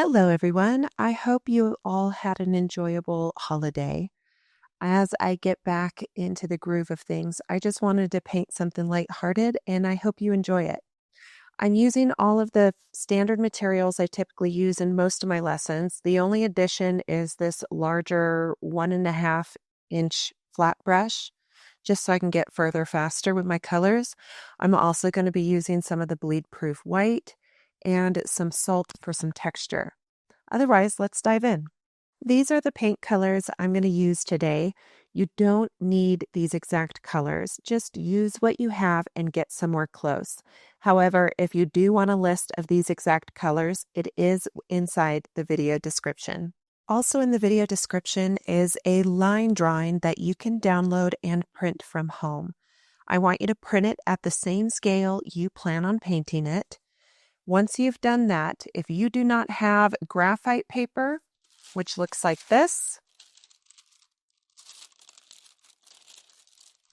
Hello, everyone. I hope you all had an enjoyable holiday. As I get back into the groove of things, I just wanted to paint something lighthearted, and I hope you enjoy it. I'm using all of the standard materials I typically use in most of my lessons. The only addition is this larger 1.5-inch flat brush, just so I can get further faster with my colors. I'm also going to be using some of the bleed-proof white and some salt for some texture. Otherwise, let's dive in. These are the paint colors I'm going to use today. You don't need these exact colors. Just use what you have and get somewhere close. However, if you do want a list of these exact colors, it is inside the video description. Also in the video description is a line drawing that you can download and print from home. I want you to print it at the same scale you plan on painting it. Once you've done that, if you do not have graphite paper, which looks like this,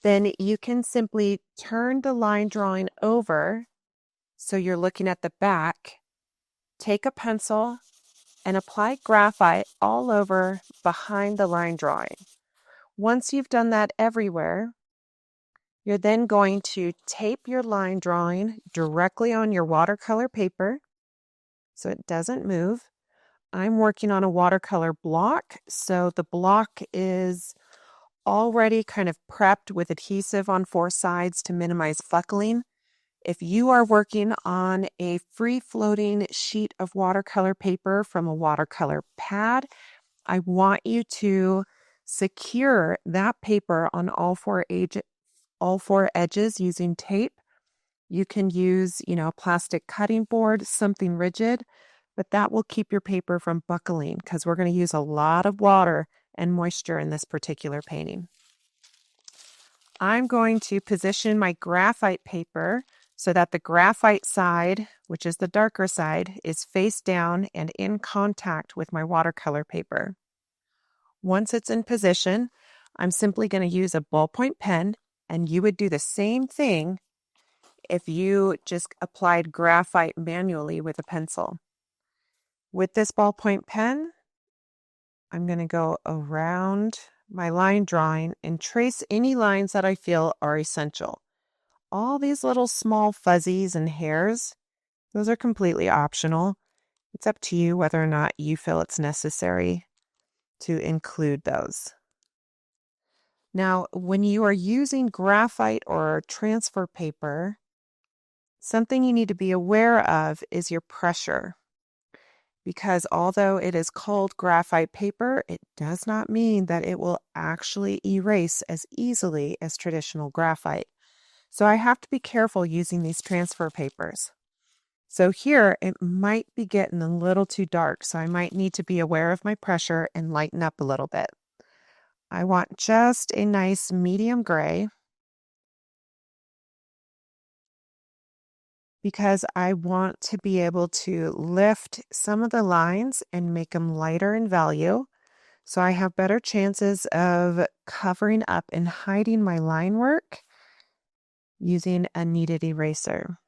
then you can simply turn the line drawing over so you're looking at the back, take a pencil, and apply graphite all over behind the line drawing. Once you've done that everywhere, you're then going to tape your line drawing directly on your watercolor paper so it doesn't move. I'm working on a watercolor block, so the block is already kind of prepped with adhesive on 4 sides to minimize buckling. If you are working on a free-floating sheet of watercolor paper from a watercolor pad, I want you to secure that paper on all four edges using tape. You can use, a plastic cutting board, something rigid, but that will keep your paper from buckling because we're going to use a lot of water and moisture in this particular painting. I'm going to position my graphite paper so that the graphite side, which is the darker side, is face down and in contact with my watercolor paper. Once it's in position, I'm simply going to use a ballpoint pen, and you would do the same thing if you just applied graphite manually with a pencil. With this ballpoint pen, I'm going to go around my line drawing and trace any lines that I feel are essential. All these little small fuzzies and hairs, those are completely optional. It's up to you whether or not you feel it's necessary to include those. Now, when you are using graphite or transfer paper, something you need to be aware of is your pressure. Because although it is called graphite paper, it does not mean that it will actually erase as easily as traditional graphite. So I have to be careful using these transfer papers. So here it might be getting a little too dark, so I might need to be aware of my pressure and lighten up a little bit. I want just a nice medium gray because I want to be able to lift some of the lines and make them lighter in value, so I have better chances of covering up and hiding my line work using a kneaded eraser.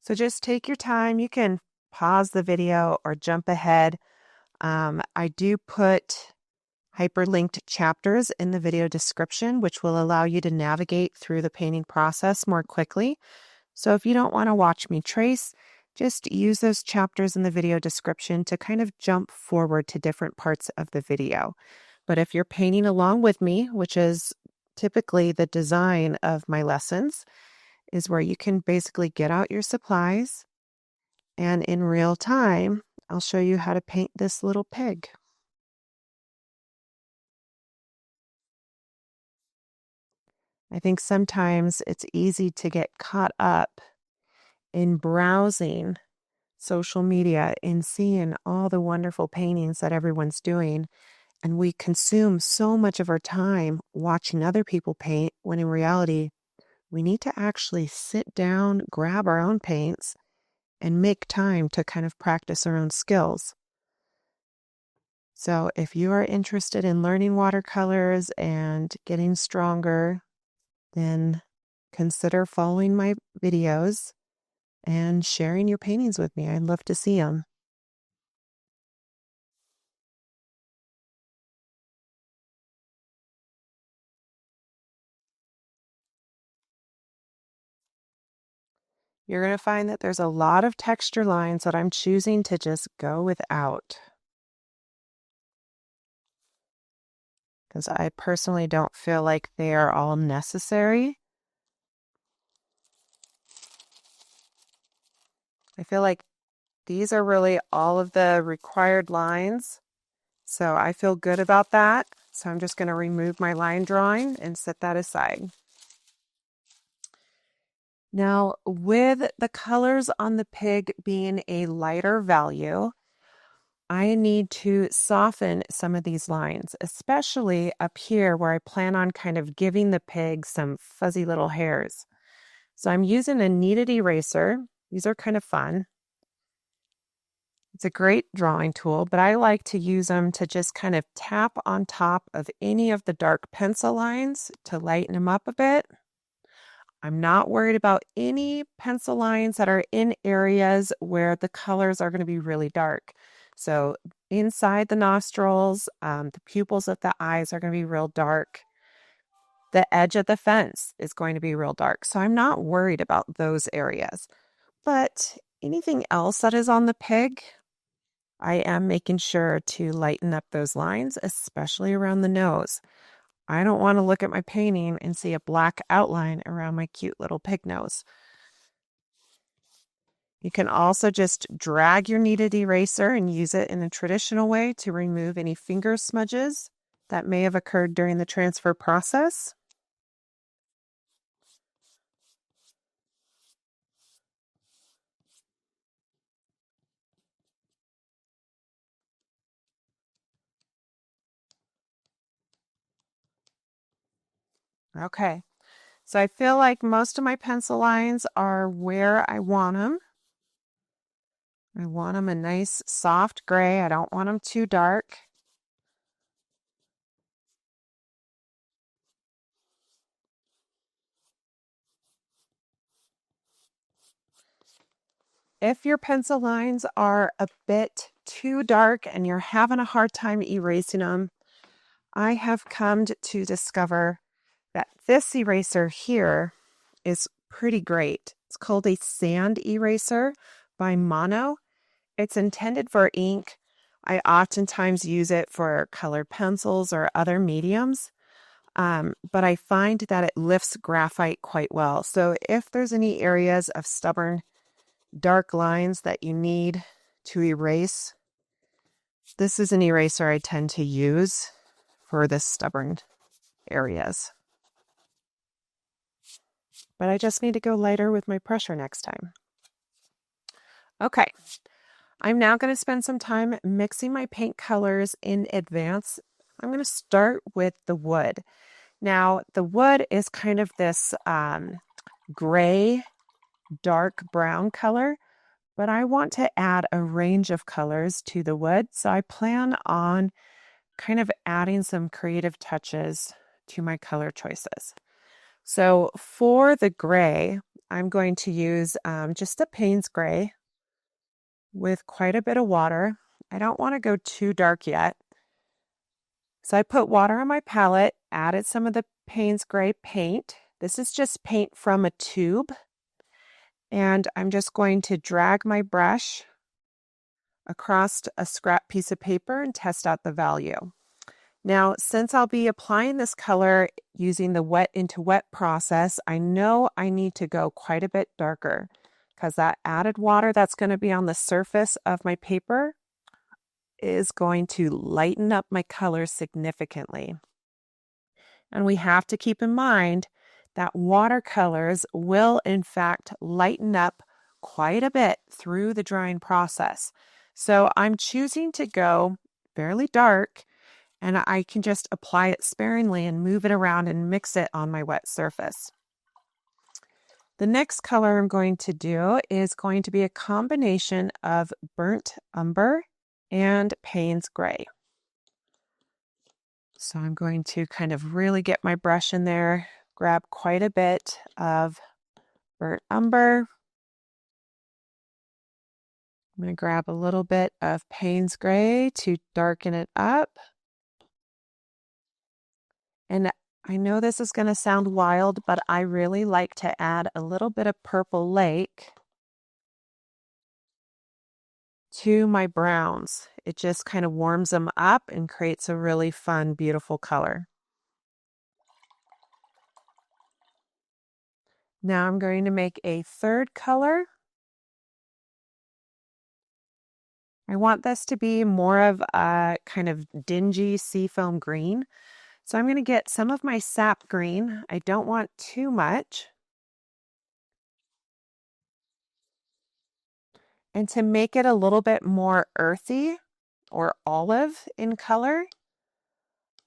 So just take your time. You can pause the video or jump ahead. I do put hyperlinked chapters in the video description, which will allow you to navigate through the painting process more quickly. So if you don't want to watch me trace, just use those chapters in the video description to kind of jump forward to different parts of the video. But if you're painting along with me, which is typically the design of my lessons, is where you can basically get out your supplies, and in real time, I'll show you how to paint this little pig. I think sometimes it's easy to get caught up in browsing social media and seeing all the wonderful paintings that everyone's doing. And we consume so much of our time watching other people paint when in reality, we need to actually sit down, grab our own paints, and make time to kind of practice our own skills. So if you are interested in learning watercolors and getting stronger, then consider following my videos and sharing your paintings with me. I'd love to see them. You're going to find that there's a lot of texture lines that I'm choosing to just go without, because I personally don't feel like they are all necessary. I feel like these are really all of the required lines, so I feel good about that. So I'm just going to remove my line drawing and set that aside. Now, with the colors on the pig being a lighter value, I need to soften some of these lines, especially up here where I plan on kind of giving the pig some fuzzy little hairs. So I'm using a kneaded eraser. These are kind of fun. It's a great drawing tool, but I like to use them to just kind of tap on top of any of the dark pencil lines to lighten them up a bit. I'm not worried about any pencil lines that are in areas where the colors are going to be really dark. So inside the nostrils, the pupils of the eyes are going to be real dark. The edge of the fence is going to be real dark. So I'm not worried about those areas. But anything else that is on the pig, I am making sure to lighten up those lines, especially around the nose. I don't want to look at my painting and see a black outline around my cute little pig nose. You can also just drag your kneaded eraser and use it in a traditional way to remove any finger smudges that may have occurred during the transfer process. Okay, so I feel like most of my pencil lines are where I want them. I want them a nice soft gray. I don't want them too dark. If your pencil lines are a bit too dark and you're having a hard time erasing them, I have come to discover that this eraser here is pretty great. It's called a sand eraser by Mono. It's intended for ink. I oftentimes use it for colored pencils or other mediums, but I find that it lifts graphite quite well. So if there's any areas of stubborn dark lines that you need to erase, this is an eraser I tend to use for the stubborn areas. But I just need to go lighter with my pressure next time. Okay, I'm now going to spend some time mixing my paint colors in advance. I'm going to start with the wood. Now, the wood is kind of this gray, dark brown color, but I want to add a range of colors to the wood. So I plan on kind of adding some creative touches to my color choices. So for the gray, I'm going to use just a Payne's gray with quite a bit of water. I don't want to go too dark yet. So I put water on my palette, added some of the Payne's gray paint. This is just paint from a tube. And I'm just going to drag my brush across a scrap piece of paper and test out the value. Now, since I'll be applying this color using the wet into wet process, I know I need to go quite a bit darker because that added water that's going to be on the surface of my paper is going to lighten up my color significantly. And we have to keep in mind that watercolors will in fact lighten up quite a bit through the drying process. So I'm choosing to go fairly dark, and I can just apply it sparingly and move it around and mix it on my wet surface. The next color I'm going to do is going to be a combination of burnt umber and Payne's gray. So I'm going to kind of really get my brush in there grab quite a bit of burnt umber. I'm going to grab a little bit of Payne's Gray to darken it up. And I know this is going to sound wild, but I really like to add a little bit of Purple Lake to my browns. It just kind of warms them up and creates a really fun, beautiful color. Now I'm going to make a third color. I want this to be more of a kind of dingy seafoam green. So I'm going to get some of my sap green. I don't want too much. And to make it a little bit more earthy or olive in color,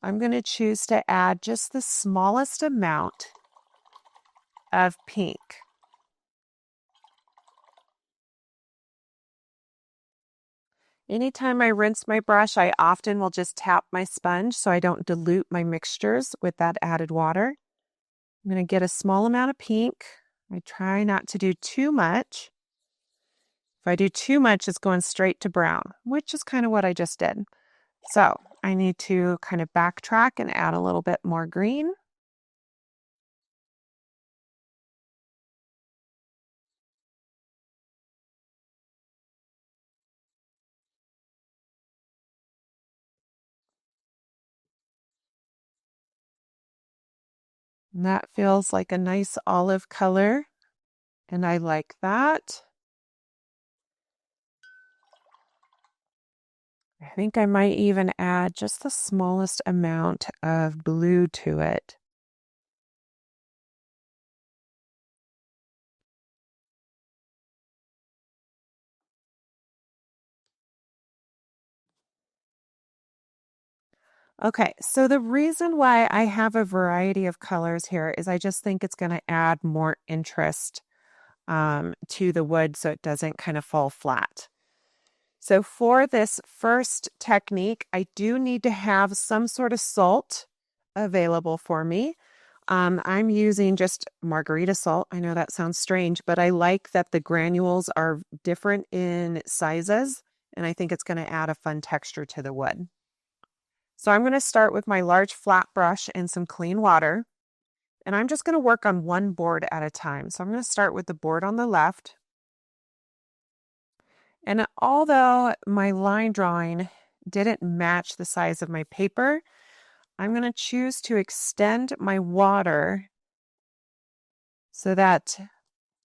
I'm going to choose to add just the smallest amount of pink. Anytime I rinse my brush, I often will just tap my sponge so I don't dilute my mixtures with that added water. I'm going to get a small amount of pink. I try not to do too much. If I do too much, it's going straight to brown, which is kind of what I just did. So I need to kind of backtrack and add a little bit more green. And that feels like a nice olive color, and I like that. I think I might even add just the smallest amount of blue to it. Okay, so the reason why I have a variety of colors here is I just think it's going to add more interest to the wood so it doesn't kind of fall flat. So for this first technique, I do need to have some sort of salt available for me. I'm using just margarita salt. I know that sounds strange, but I like that the granules are different in sizes, and I think it's going to add a fun texture to the wood. So I'm going to start with my large flat brush and some clean water, and I'm just going to work on one board at a time. So I'm going to start with the board on the left. And although my line drawing didn't match the size of my paper, I'm going to choose to extend my water so that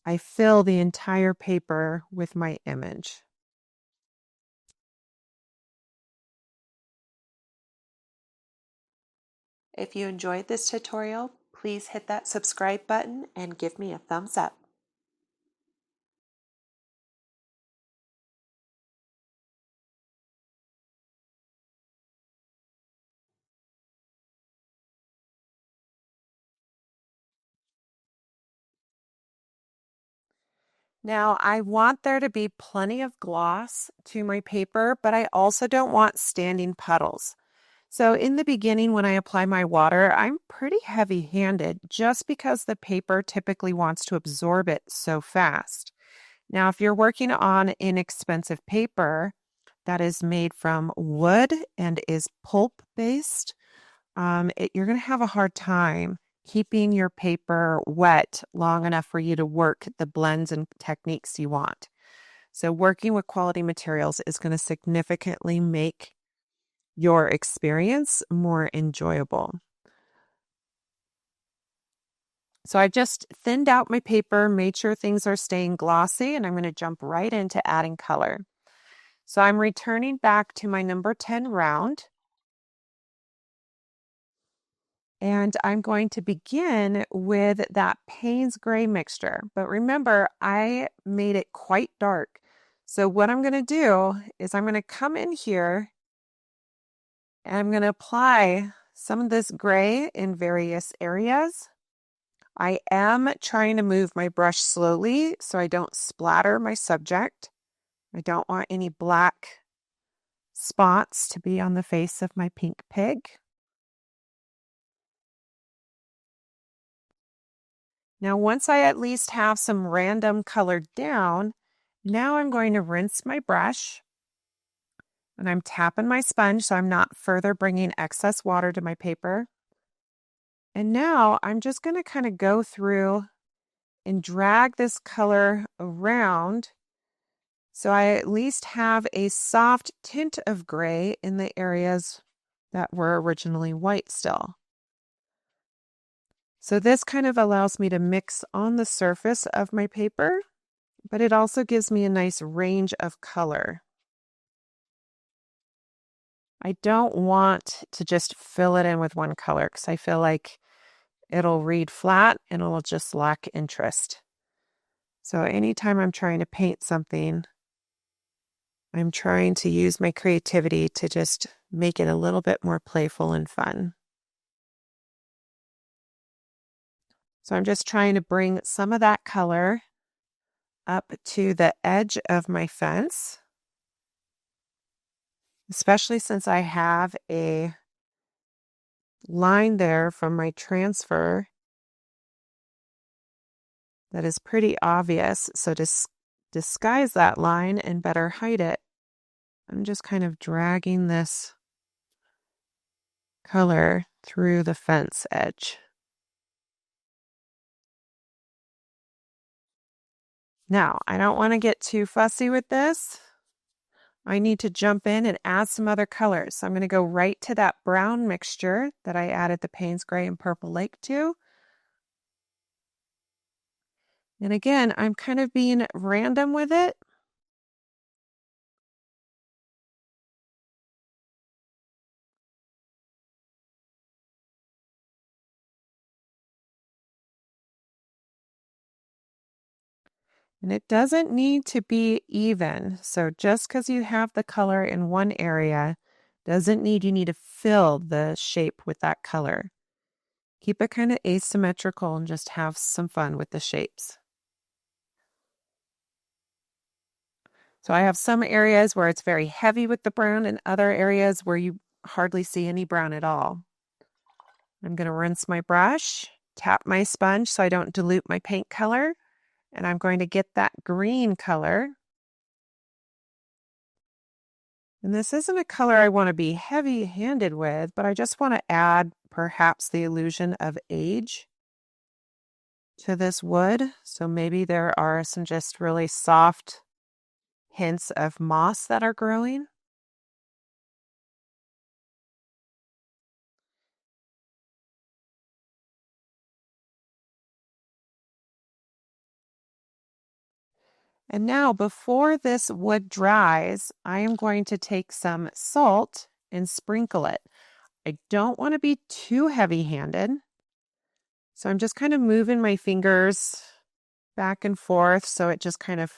I fill the entire paper with my image. If you enjoyed this tutorial, please hit that subscribe button and give me a thumbs up. Now, I want there to be plenty of gloss to my paper, but I also don't want standing puddles. So in the beginning, when I apply my water, I'm pretty heavy-handed just because the paper typically wants to absorb it so fast. Now, if you're working on inexpensive paper that is made from wood and is pulp-based, you're going to have a hard time keeping your paper wet long enough for you to work the blends and techniques you want. So working with quality materials is going to significantly make your experience more enjoyable. So I just thinned out my paper, made sure things are staying glossy, and I'm going to jump right into adding color. So I'm returning back to my number 10 round. And I'm going to begin with that Payne's Gray mixture. But remember, I made it quite dark. So what I'm going to do is I'm going to come in here and I'm going to apply some of this gray in various areas. I am trying to move my brush slowly so I don't splatter my subject. I don't want any black spots to be on the face of my pink pig. Now, once I at least have some random color down, now I'm going to rinse my brush. And I'm tapping my sponge so I'm not further bringing excess water to my paper. And now I'm just going to kind of go through and drag this color around so I at least have a soft tint of gray in the areas that were originally white still. So this kind of allows me to mix on the surface of my paper, but it also gives me a nice range of color. I don't want to just fill it in with one color because I feel like it'll read flat and it'll just lack interest. So anytime I'm trying to paint something, I'm trying to use my creativity to just make it a little bit more playful and fun. So I'm just trying to bring some of that color up to the edge of my fence, especially since I have a line there from my transfer that is pretty obvious. So to disguise that line and better hide it, I'm just kind of dragging this color through the fence edge. Now, I don't want to get too fussy with this. I need to jump in and add some other colors. So I'm going to go right to that brown mixture that I added the Payne's Gray and Purple Lake to. And again, I'm kind of being random with it. And it doesn't need to be even. So just because you have the color in one area doesn't mean you need to fill the shape with that color. Keep it kind of asymmetrical and just have some fun with the shapes. So I have some areas where it's very heavy with the brown and other areas where you hardly see any brown at all. I'm going to rinse my brush, tap my sponge so I don't dilute my paint color, and I'm going to get that green color. And this isn't a color I want to be heavy-handed with, but I just want to add perhaps the illusion of age to this wood. So maybe there are some just really soft hints of moss that are growing. And now before this wood dries, I am going to take some salt and sprinkle it. I don't want to be too heavy-handed. So I'm just kind of moving my fingers back and forth so it just kind of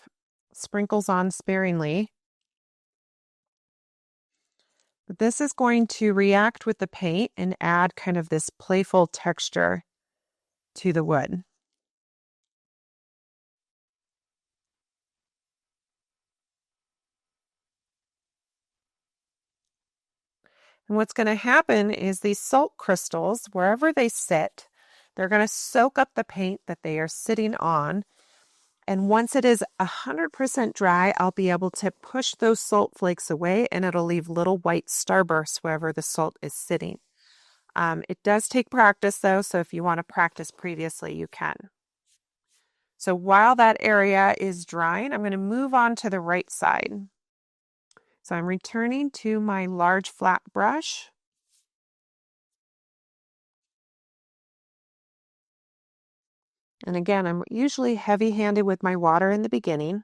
sprinkles on sparingly. But this is going to react with the paint and add kind of this playful texture to the wood. And what's going to happen is these salt crystals, wherever they sit, they're going to soak up the paint that they are sitting on. And once it is 100% dry, I'll be able to push those salt flakes away and it'll leave little white starbursts wherever the salt is sitting. It does take practice though, so if you want to practice previously, you can. So while that area is drying, I'm going to move on to the right side. So I'm returning to my large flat brush. And again, I'm usually heavy-handed with my water in the beginning.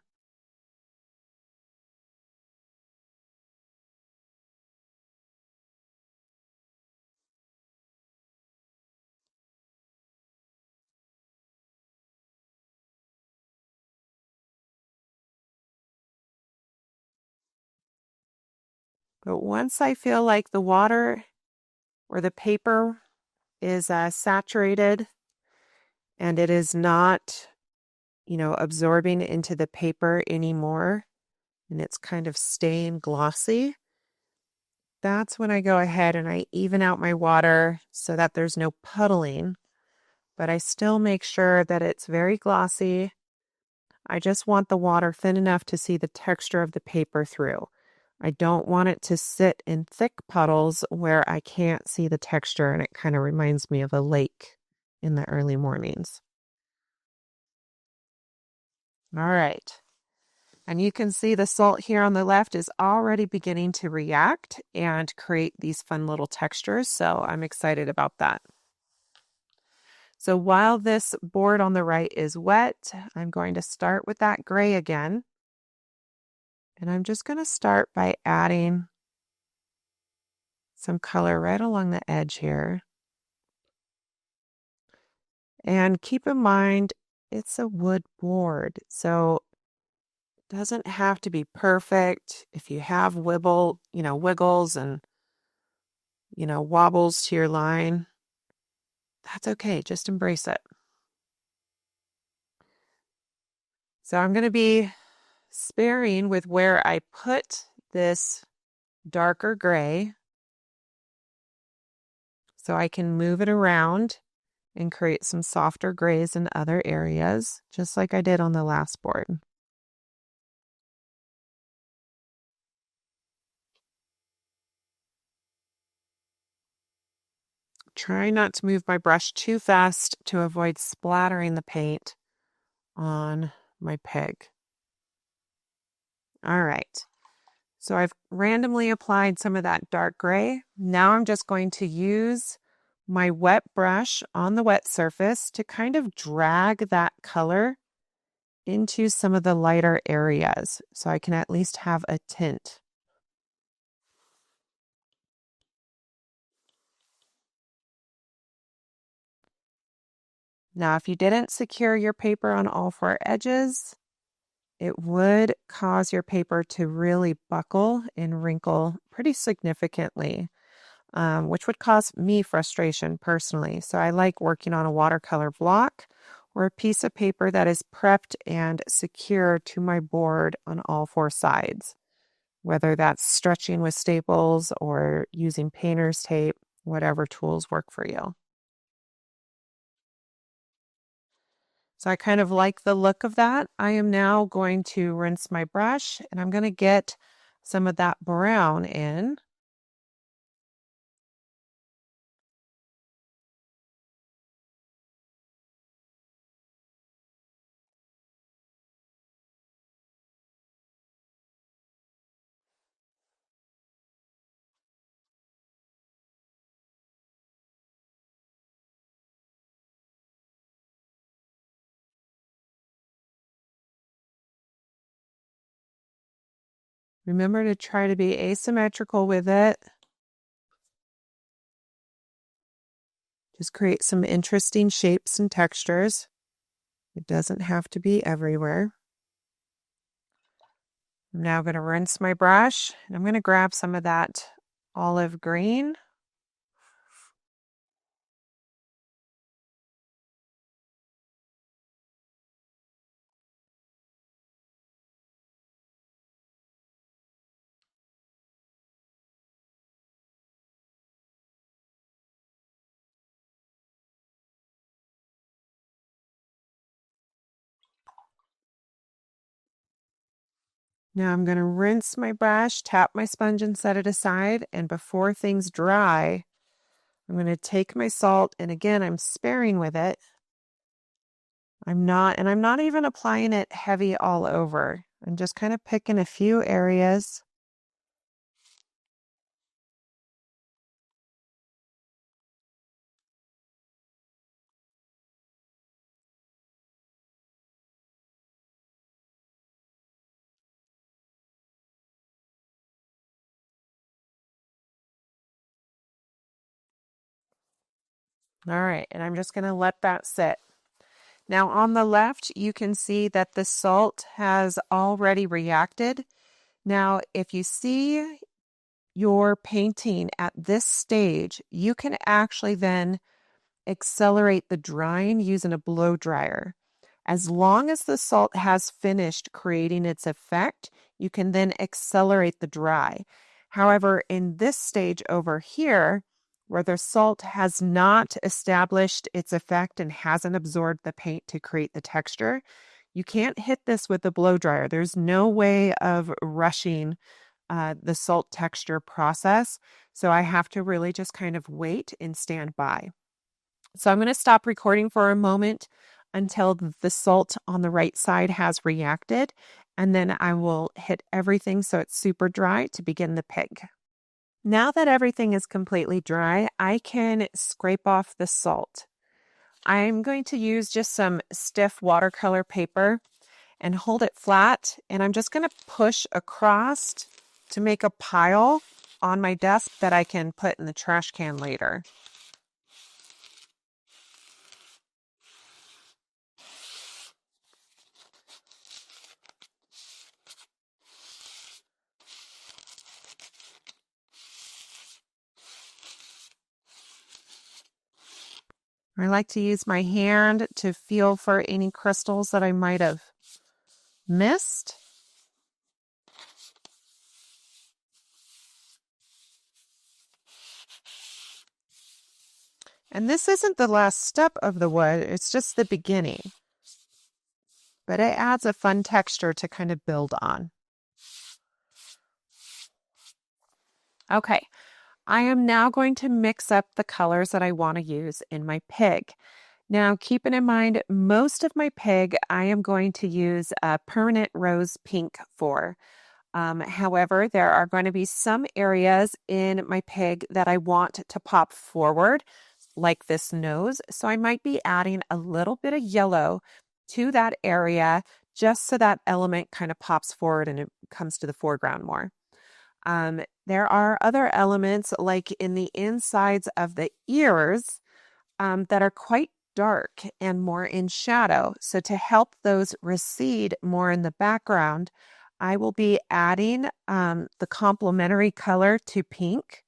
But once I feel like the water or the paper is saturated and it is not, absorbing into the paper anymore, and it's kind of staying glossy, that's when I go ahead and I even out my water so that there's no puddling. but I still make sure that it's very glossy. I just want the water thin enough to see the texture of the paper through. I don't want it to sit in thick puddles where I can't see the texture, and it kind of reminds me of a lake in the early mornings. All right. And you can see the salt here on the left is already beginning to react and create these fun little textures, so I'm excited about that. So while this board on the right is wet, I'm going to start with that gray again. And I'm just going to start by adding some color right along the edge here. And keep in mind, it's a wood board, so it doesn't have to be perfect. If you have wiggles and, wobbles to your line, that's okay. Just embrace it. So I'm going to be sparing with where I put this darker gray so I can move it around and create some softer grays in other areas, just like I did on the last board. Try not to move my brush too fast to avoid splattering the paint on my pig. All right. So I've randomly applied some of that dark gray. Now I'm just going to use my wet brush on the wet surface to kind of drag that color into some of the lighter areas so I can at least have a tint. Now, if you didn't secure your paper on all four edges, it would cause your paper to really buckle and wrinkle pretty significantly, which would cause me frustration personally. So I like working on a watercolor block or a piece of paper that is prepped and secure to my board on all four sides, whether that's stretching with staples or using painter's tape, whatever tools work for you. So I kind of like the look of that. I am now going to rinse my brush and I'm going to get some of that brown in. Remember to try to be asymmetrical with it. Just create some interesting shapes and textures. It doesn't have to be everywhere. I'm now going to rinse my brush and I'm going to grab some of that olive green. Now I'm going to rinse my brush, tap my sponge and set it aside. And before things dry, I'm going to take my salt, and again, I'm sparing with it. I'm not even applying it heavy all over. I'm just kind of picking a few areas. All right, and I'm just going to let that sit. Now on the left, you can see that the salt has already reacted. Now, if you see your painting at this stage, you can actually then accelerate the drying using a blow dryer. As long as the salt has finished creating its effect, you can then accelerate the dry. However, in this stage over here, where the salt has not established its effect and hasn't absorbed the paint to create the texture, you can't hit this with a blow dryer. There's no way of rushing the salt texture process. So I have to really just kind of wait and stand by. So I'm going to stop recording for a moment until the salt on the right side has reacted, and then I will hit everything so it's super dry to begin the pig. Now that everything is completely dry, I can scrape off the salt. I'm going to use just some stiff watercolor paper and hold it flat, and I'm just going to push across to make a pile on my desk that I can put in the trash can later. I like to use my hand to feel for any crystals that I might have missed. And this isn't the last step of the wood, it's just the beginning. But it adds a fun texture to kind of build on. Okay, I am now going to mix up the colors that I want to use in my pig. Now, keeping in mind, most of my pig I am going to use a permanent rose pink for. However, there are going to be some areas in my pig that I want to pop forward, like this nose. So I might be adding a little bit of yellow to that area just so that element kind of pops forward and it comes to the foreground more. There are other elements like in the insides of the ears that are quite dark and more in shadow. So to help those recede more in the background, I will be adding the complementary color to pink.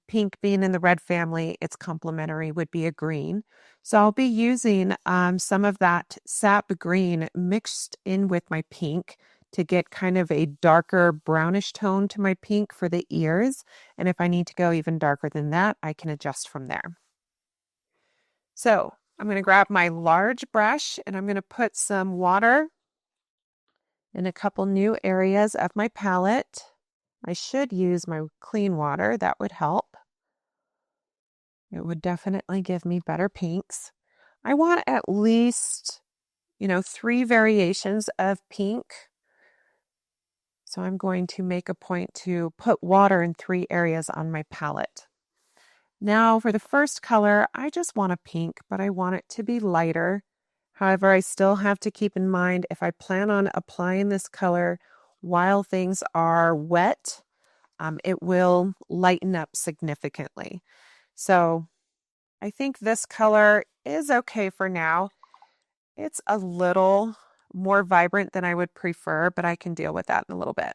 Pink being in the red family, its complementary would be a green. So I'll be using some of that sap green mixed in with my pink to get kind of a darker brownish tone to my pink for the ears. And if I need to go even darker than that, I can adjust from there. So I'm going to grab my large brush and I'm going to put some water in a couple new areas of my palette. I should use my clean water. That would help. It would definitely give me better pinks. I want at least, 3 variations of pink. So I'm going to make a point to put water in 3 areas on my palette. Now for the first color, I just want a pink, but I want it to be lighter. However, I still have to keep in mind if I plan on applying this color while things are wet, it will lighten up significantly. So I think this color is okay for now. It's a little more vibrant than I would prefer, but I can deal with that in a little bit.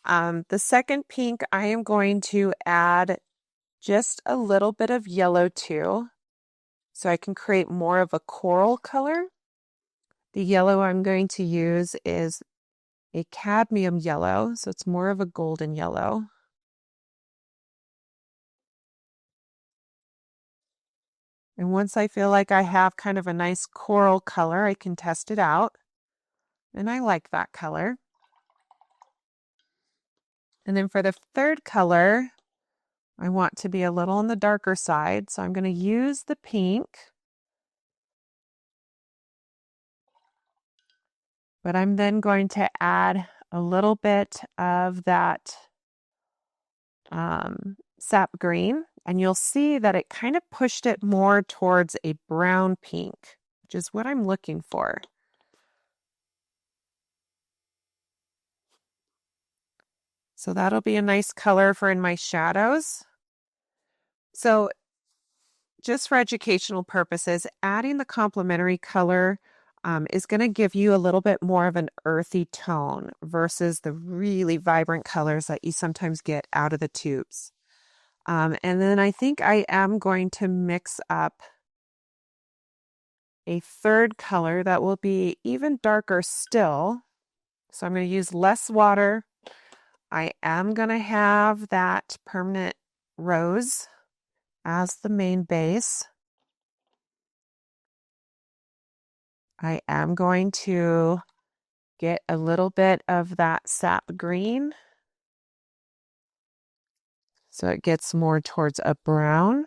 The second pink, I am going to add just a little bit of yellow too, so I can create more of a coral color. The yellow I'm going to use is a cadmium yellow, so it's more of a golden yellow. And once I feel like I have kind of a nice coral color, I can test it out. And I like that color. And then for the third color, I want to be a little on the darker side, so I'm going to use the pink. But I'm then going to add a little bit of that sap green, and you'll see that it kind of pushed it more towards a brown pink, which is what I'm looking for. So that'll be a nice color for in my shadows. So just for educational purposes, adding the complementary color is going to give you a little bit more of an earthy tone versus the really vibrant colors that you sometimes get out of the tubes. And then I think I am going to mix up a third color that will be even darker still. So I'm going to use less water. I am going to have that permanent rose as the main base. I am going to get a little bit of that sap green so it gets more towards a brown.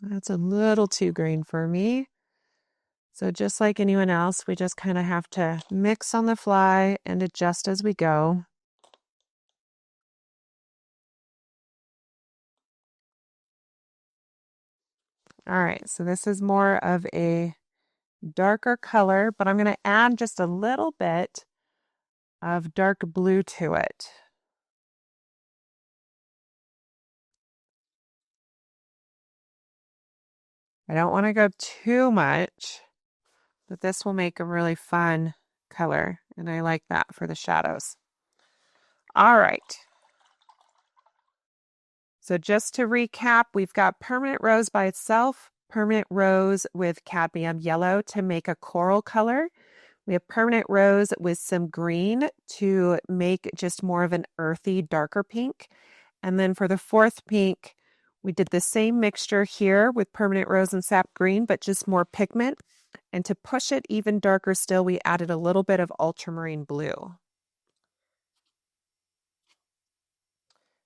That's a little too green for me. So just like anyone else, we just kind of have to mix on the fly and adjust as we go. All right, so this is more of a darker color, but I'm going to add just a little bit of dark blue to it. I don't want to go too much, but this will make a really fun color, and I like that for the shadows. All right. So just to recap, we've got Permanent Rose by itself, Permanent Rose with cadmium yellow to make a coral color. We have Permanent Rose with some green to make just more of an earthy, darker pink. And then for the fourth pink, we did the same mixture here with Permanent Rose and Sap Green, but just more pigment. And to push it even darker still, we added a little bit of ultramarine blue.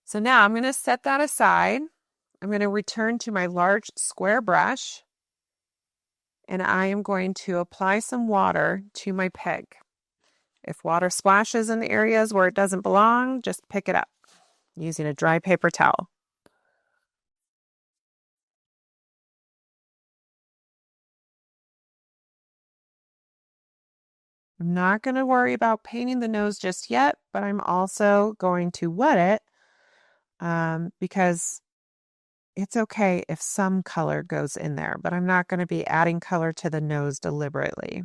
So now I'm going to set that aside. I'm going to return to my large square brush, and I am going to apply some water to my peg. If water splashes in the areas where it doesn't belong, just pick it up using a dry paper towel. I'm not going to worry about painting the nose just yet, but I'm also going to wet it because it's okay if some color goes in there, but I'm not going to be adding color to the nose deliberately.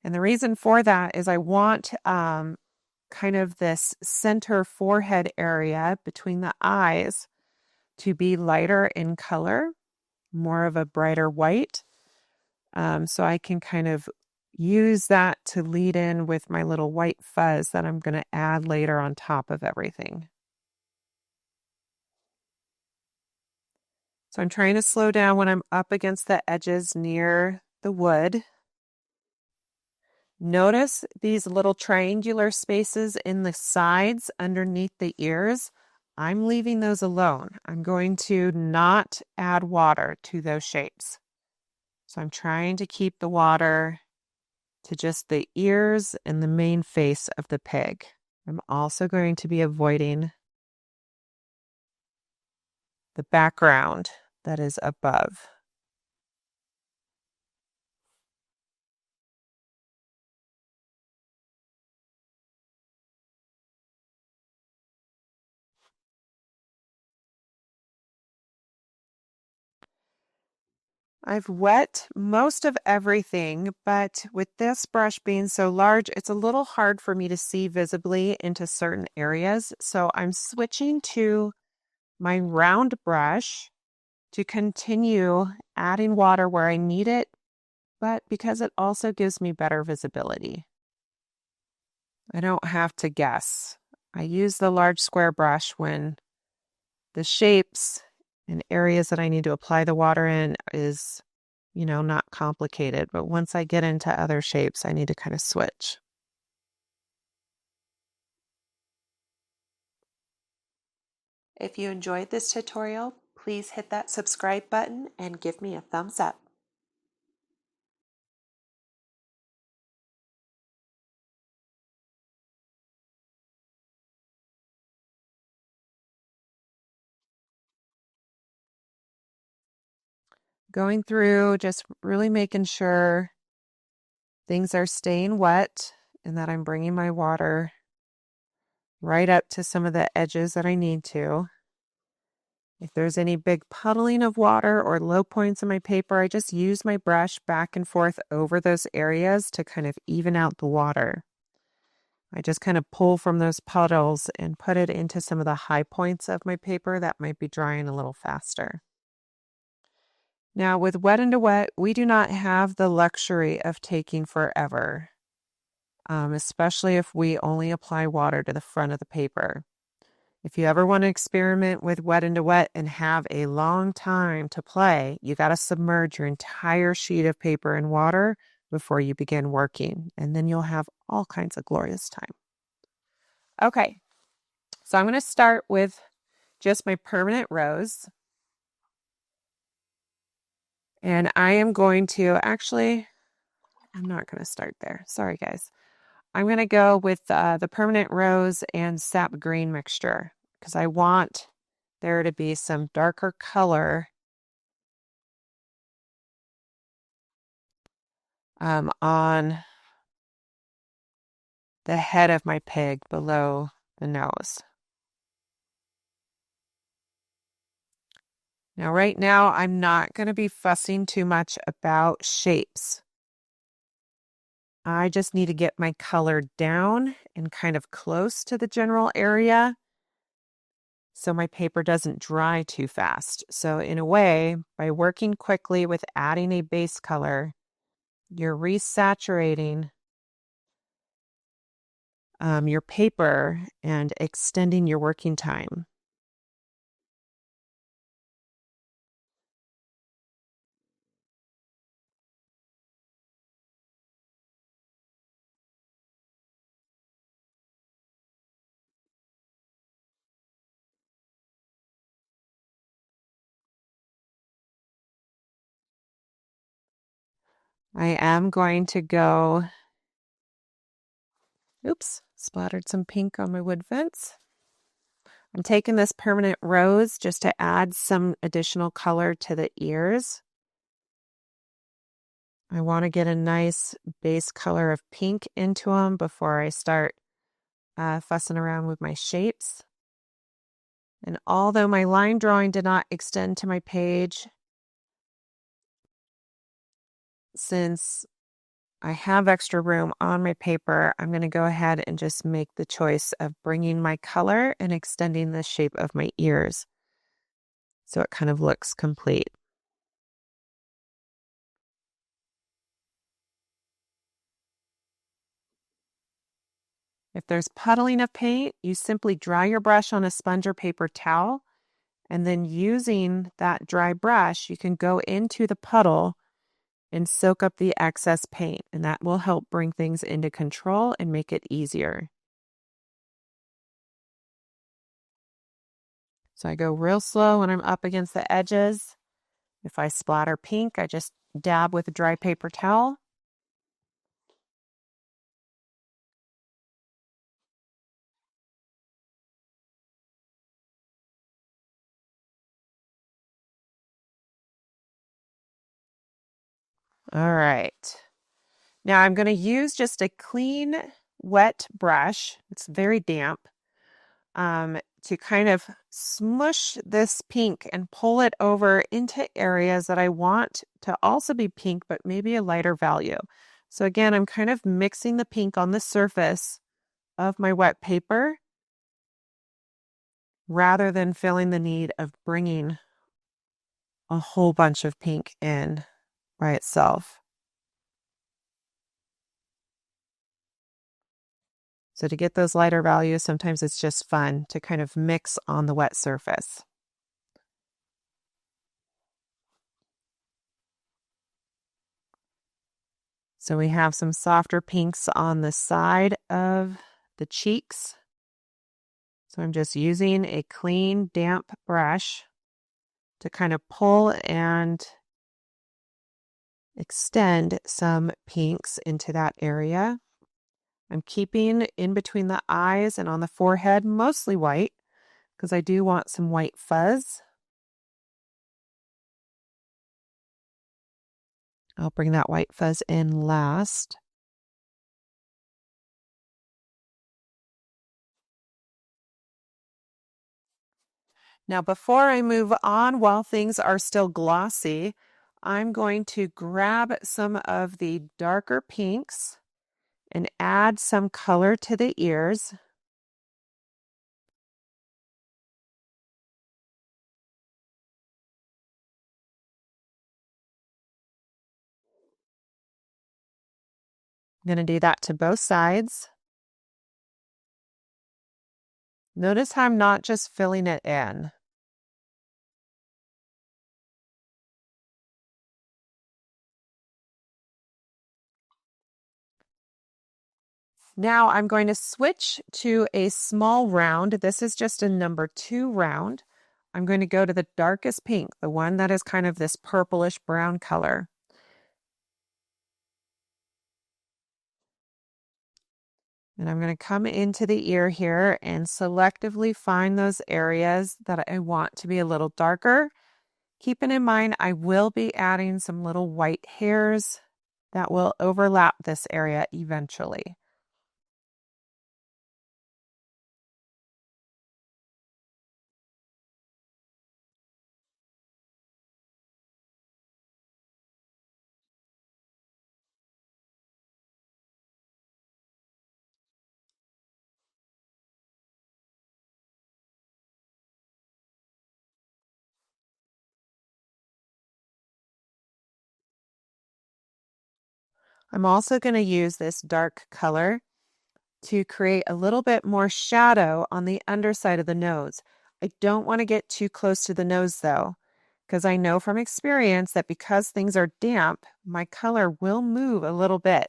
And the reason for that is I want kind of this center forehead area between the eyes to be lighter in color, more of a brighter white. So I can kind of use that to lead in with my little white fuzz that I'm going to add later on top of everything. So I'm trying to slow down when I'm up against the edges near the wood. Notice these little triangular spaces in the sides underneath the ears. I'm leaving those alone. I'm going to not add water to those shapes. So I'm trying to keep the water to just the ears and the main face of the pig. I'm also going to be avoiding the background that is above. I've wet most of everything, but with this brush being so large, it's a little hard for me to see visibly into certain areas. So I'm switching to my round brush to continue adding water where I need it, but because it also gives me better visibility. I don't have to guess. I use the large square brush when the shapes and areas that I need to apply the water in is, not complicated. But once I get into other shapes, I need to kind of switch. If you enjoyed this tutorial, please hit that subscribe button and give me a thumbs up. Going through, just really making sure things are staying wet and that I'm bringing my water right up to some of the edges that I need to. If there's any big puddling of water or low points in my paper, I just use my brush back and forth over those areas to kind of even out the water. I just kind of pull from those puddles and put it into some of the high points of my paper that might be drying a little faster. Now with wet into wet, we do not have the luxury of taking forever, especially if we only apply water to the front of the paper. If you ever want to experiment with wet into wet and have a long time to play, you got to submerge your entire sheet of paper in water before you begin working, and then you'll have all kinds of glorious time. Okay, so I'm going to start with just my permanent rose. And I am going to I'm not going to start there. Sorry, guys. I'm going to go with the permanent rose and sap green mixture because I want there to be some darker color on the head of my pig below the nose. Now, right now, I'm not going to be fussing too much about shapes. I just need to get my color down and kind of close to the general area so my paper doesn't dry too fast. So in a way, by working quickly with adding a base color, you're resaturating your paper and extending your working time. I am going to go, oops, splattered some pink on my wood fence. I'm taking this permanent rose just to add some additional color to the ears. I want to get a nice base color of pink into them before I start fussing around with my shapes. And although my line drawing did not extend to my page, since I have extra room on my paper, I'm going to go ahead and just make the choice of bringing my color and extending the shape of my ears so it kind of looks complete. If there's puddling of paint, you simply dry your brush on a sponge or paper towel, and then using that dry brush, you can go into the puddle and soak up the excess paint, and that will help bring things into control and make it easier. So I go real slow when I'm up against the edges. If I splatter pink, I just dab with a dry paper towel. All right. Now I'm going to use just a clean, wet brush. It's very damp. To kind of smush this pink and pull it over into areas that I want to also be pink, but maybe a lighter value. So again, I'm kind of mixing the pink on the surface of my wet paper rather than feeling the need of bringing a whole bunch of pink in by itself. So to get those lighter values, sometimes it's just fun to kind of mix on the wet surface. So we have some softer pinks on the side of the cheeks. So I'm just using a clean, damp brush to kind of pull and extend some pinks into that area. I'm keeping in between the eyes and on the forehead mostly white because I do want some white fuzz. I'll bring that white fuzz in last. Now, before I move on, while things are still glossy, I'm going to grab some of the darker pinks and add some color to the ears. I'm going to do that to both sides. Notice how I'm not just filling it in. Now I'm going to switch to a small round. This is just a number 2 round. I'm going to go to the darkest pink, the one that is kind of this purplish brown color. And I'm going to come into the ear here and selectively find those areas that I want to be a little darker. Keeping in mind, I will be adding some little white hairs that will overlap this area eventually. I'm also going to use this dark color to create a little bit more shadow on the underside of the nose. I don't want to get too close to the nose though, because I know from experience that because things are damp, my color will move a little bit.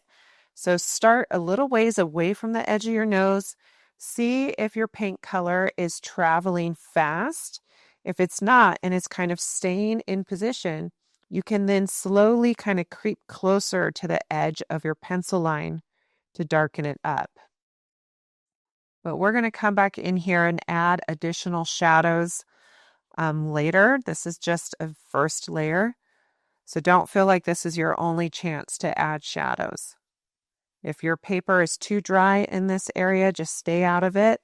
So start a little ways away from the edge of your nose. See if your paint color is traveling fast. If it's not and it's kind of staying in position, you can then slowly kind of creep closer to the edge of your pencil line to darken it up. But we're going to come back in here and add additional shadows later. This is just a first layer. So don't feel like this is your only chance to add shadows. If your paper is too dry in this area, just stay out of it.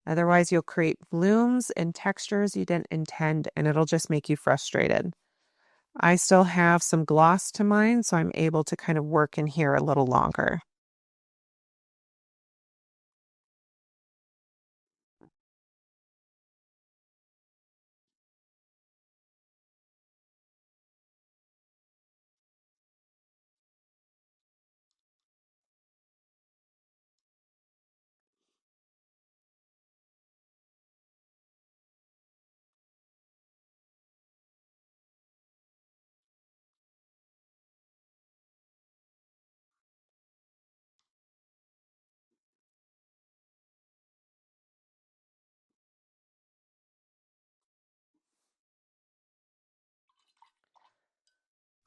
Otherwise, you'll create blooms and textures you didn't intend, and it'll just make you frustrated. I still have some gloss to mine, so I'm able to kind of work in here a little longer.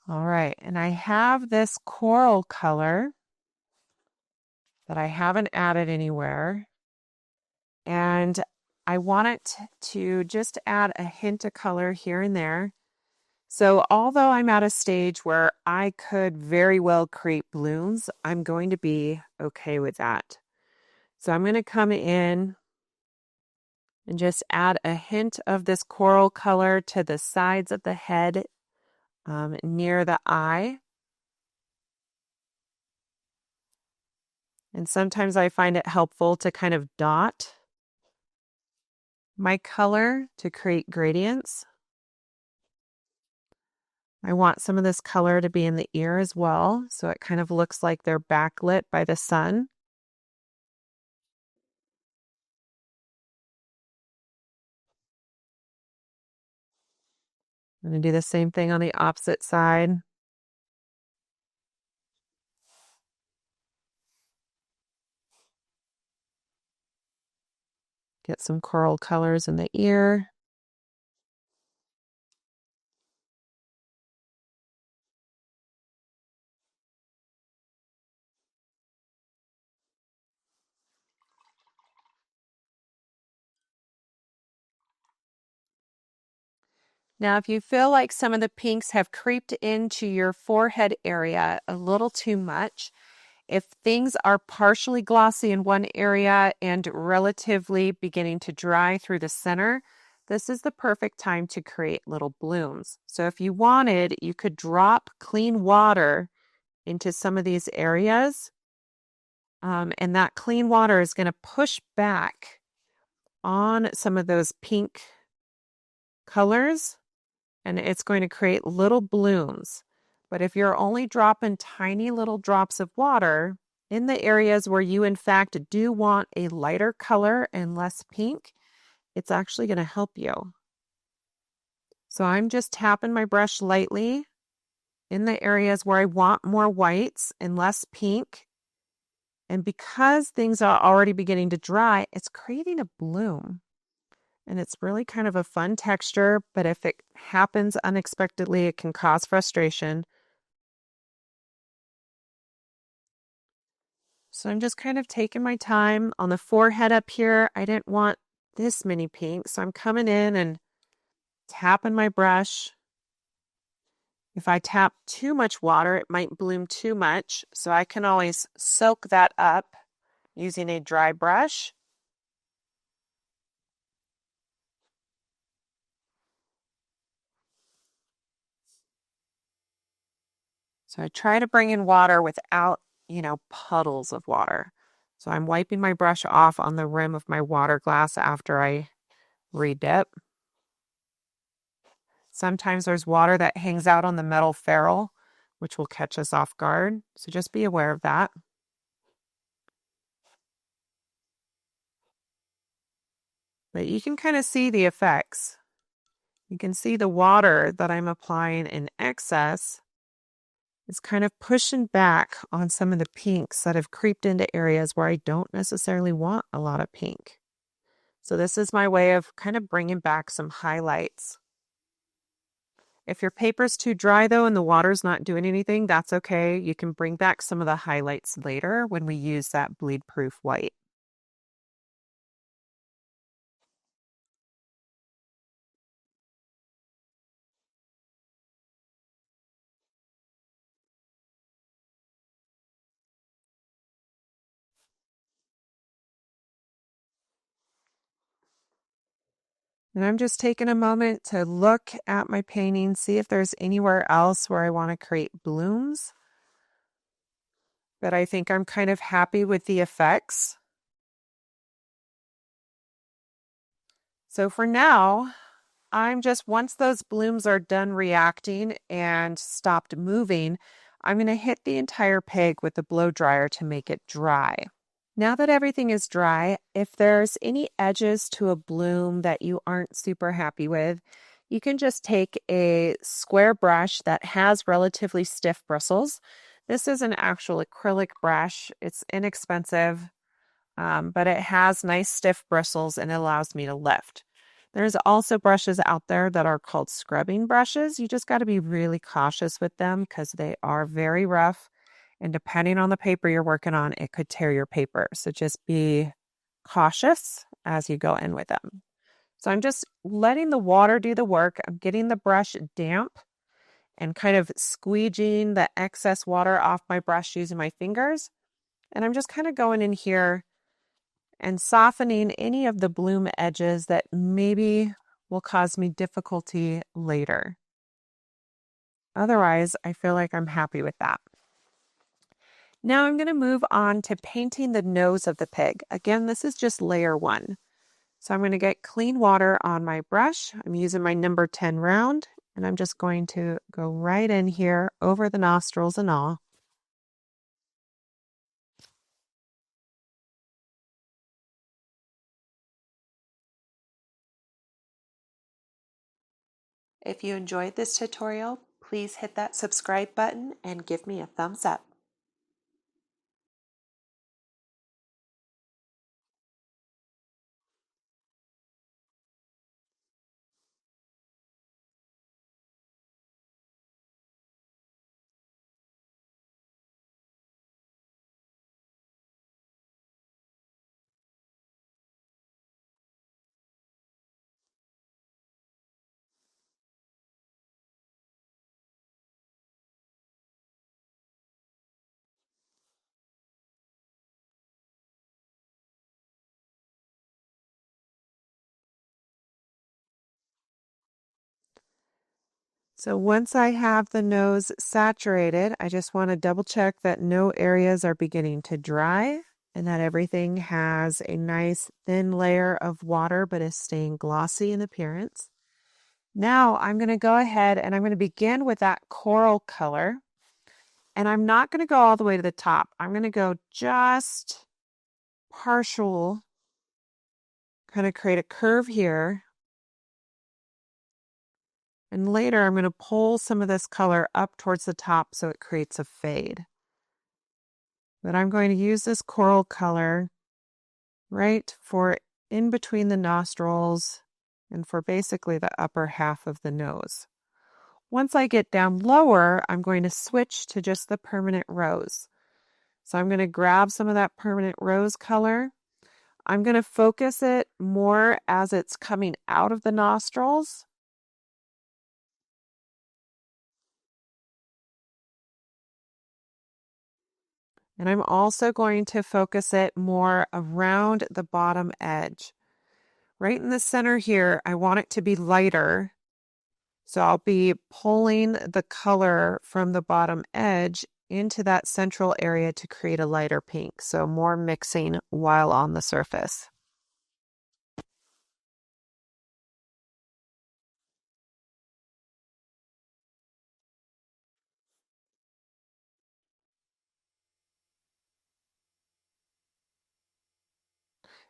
All right, and I have this coral color that I haven't added anywhere. And I want it to just add a hint of color here and there. So although I'm at a stage where I could very well create blooms, I'm going to be okay with that. So I'm going to come in and just add a hint of this coral color to the sides of the head near the eye. And sometimes I find it helpful to kind of dot my color to create gradients. I want some of this color to be in the ear as well, so it kind of looks like they're backlit by the sun. I'm going to do the same thing on the opposite side. Get some coral colors in the ear. Now, if you feel like some of the pinks have creeped into your forehead area a little too much, if things are partially glossy in one area and relatively beginning to dry through the center, this is the perfect time to create little blooms. So if you wanted, you could drop clean water into some of these areas And that clean water is going to push back on some of those pink colors, and it's going to create little blooms. But if you're only dropping tiny little drops of water in the areas where you in fact do want a lighter color and less pink, it's actually going to help you. So I'm just tapping my brush lightly in the areas where I want more whites and less pink. And because things are already beginning to dry, it's creating a bloom. And it's really kind of a fun texture, but if it happens unexpectedly, it can cause frustration. So I'm just kind of taking my time on the forehead up here. I didn't want this many pinks, so I'm coming in and tapping my brush. If I tap too much water, it might bloom too much, so I can always soak that up using a dry brush. So I try to bring in water without, puddles of water. So I'm wiping my brush off on the rim of my water glass after I redip. Sometimes there's water that hangs out on the metal ferrule, which will catch us off guard. So just be aware of that. But you can kind of see the effects. You can see the water that I'm applying in excess is kind of pushing back on some of the pinks that have creeped into areas where I don't necessarily want a lot of pink. So this is my way of kind of bringing back some highlights. If your paper's too dry though and the water's not doing anything, that's okay. You can bring back some of the highlights later when we use that bleed-proof white. And I'm just taking a moment to look at my painting, see if there's anywhere else where I want to create blooms. But I think I'm kind of happy with the effects. So for now, once those blooms are done reacting and stopped moving, I'm going to hit the entire peg with the blow dryer to make it dry. Now that everything is dry, if there's any edges to a bloom that you aren't super happy with, you can just take a square brush that has relatively stiff bristles. This is an actual acrylic brush. It's inexpensive, but it has nice stiff bristles and it allows me to lift. There's also brushes out there that are called scrubbing brushes. You just got to be really cautious with them because they are very rough. And depending on the paper you're working on, it could tear your paper. So just be cautious as you go in with them. So I'm just letting the water do the work. I'm getting the brush damp and kind of squeegeeing the excess water off my brush using my fingers. And I'm just kind of going in here and softening any of the bloom edges that maybe will cause me difficulty later. Otherwise, I feel like I'm happy with that. Now I'm going to move on to painting the nose of the pig. Again, this is just layer 1. So I'm going to get clean water on my brush. I'm using my number 10 round, and I'm just going to go right in here over the nostrils and all. If you enjoyed this tutorial, please hit that subscribe button and give me a thumbs up. So once I have the nose saturated, I just want to double check that no areas are beginning to dry. and that everything has a nice thin layer of water but is staying glossy in appearance. Now I'm going to go ahead and I'm going to begin with that coral color. And I'm not going to go all the way to the top. I'm going to go just partial, kind of create a curve here. And later I'm going to pull some of this color up towards the top so it creates a fade. But I'm going to use this coral color right for in between the nostrils and for basically the upper half of the nose. Once I get down lower, I'm going to switch to just the permanent rose. So I'm going to grab some of that permanent rose color. I'm going to focus it more as it's coming out of the nostrils. And I'm also going to focus it more around the bottom edge. Right in the center here, I want it to be lighter. So I'll be pulling the color from the bottom edge into that central area to create a lighter pink. So more mixing while on the surface.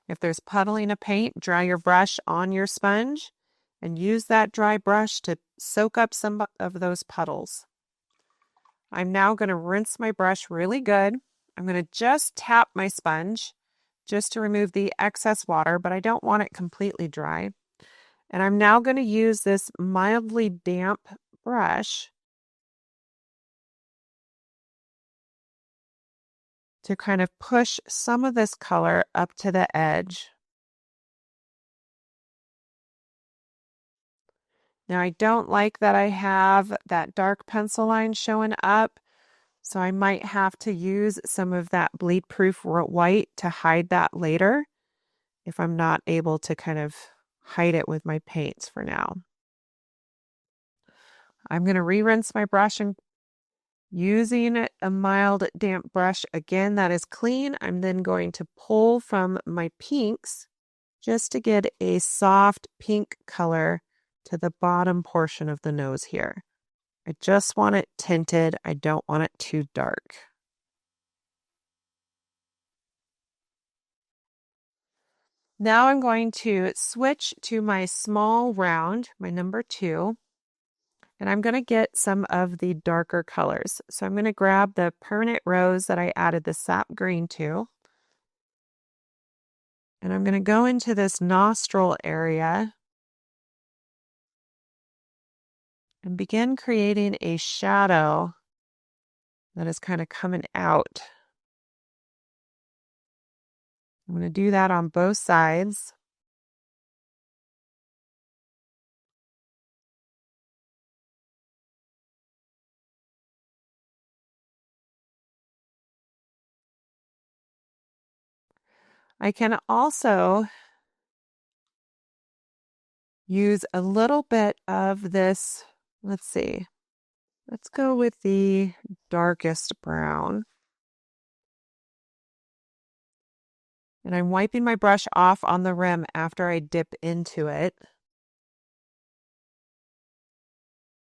If there's puddling of paint, dry your brush on your sponge and use that dry brush to soak up some of those puddles. I'm now going to rinse my brush really good. I'm going to just tap my sponge just to remove the excess water, but I don't want it completely dry. And I'm now going to use this mildly damp brush to kind of push some of this color up to the edge. Now I don't like that I have that dark pencil line showing up, so I might have to use some of that bleed-proof white to hide that later if I'm not able to kind of hide it with my paints for now. I'm going to re-rinse my brush and using a mild damp brush again that is clean. I'm then going to pull from my pinks just to get a soft pink color to the bottom portion of the nose here. I just want it tinted. I don't want it too dark. Now I'm going to switch to my small round, my number 2, and I'm going to get some of the darker colors. So I'm going to grab the permanent rose that I added the sap green to, and I'm going to go into this nostril area and begin creating a shadow that is kind of coming out. I'm going to do that on both sides. I can also use a little bit of this, let's see, let's go with the darkest brown. And I'm wiping my brush off on the rim after I dip into it.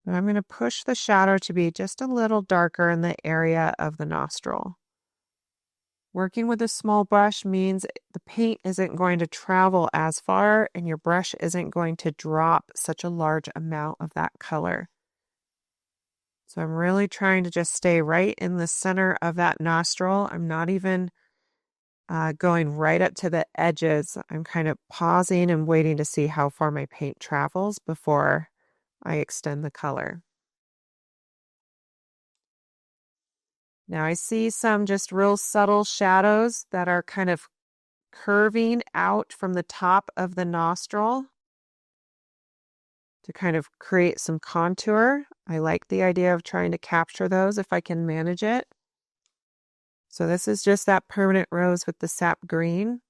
And I'm going to push the shadow to be just a little darker in the area of the nostril. Working with a small brush means the paint isn't going to travel as far and your brush isn't going to drop such a large amount of that color. So I'm really trying to just stay right in the center of that nostril. I'm not even going right up to the edges. I'm kind of pausing and waiting to see how far my paint travels before I extend the color. Now I see some just real subtle shadows that are kind of curving out from the top of the nostril to kind of create some contour. I like the idea of trying to capture those if I can manage it. So this is just that permanent rose with the sap green.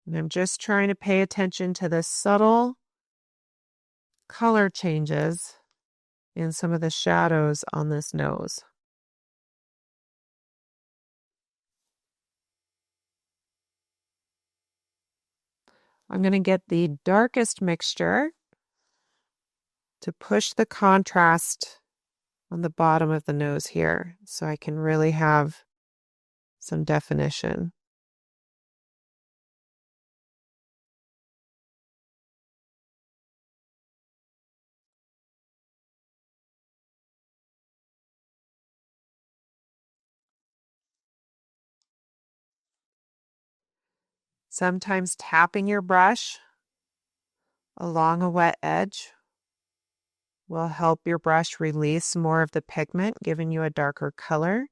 And I'm just trying to pay attention to the subtle color changes in some of the shadows on this nose. I'm going to get the darkest mixture to push the contrast on the bottom of the nose here so I can really have some definition. Sometimes tapping your brush along a wet edge will help your brush release more of the pigment, giving you a darker color.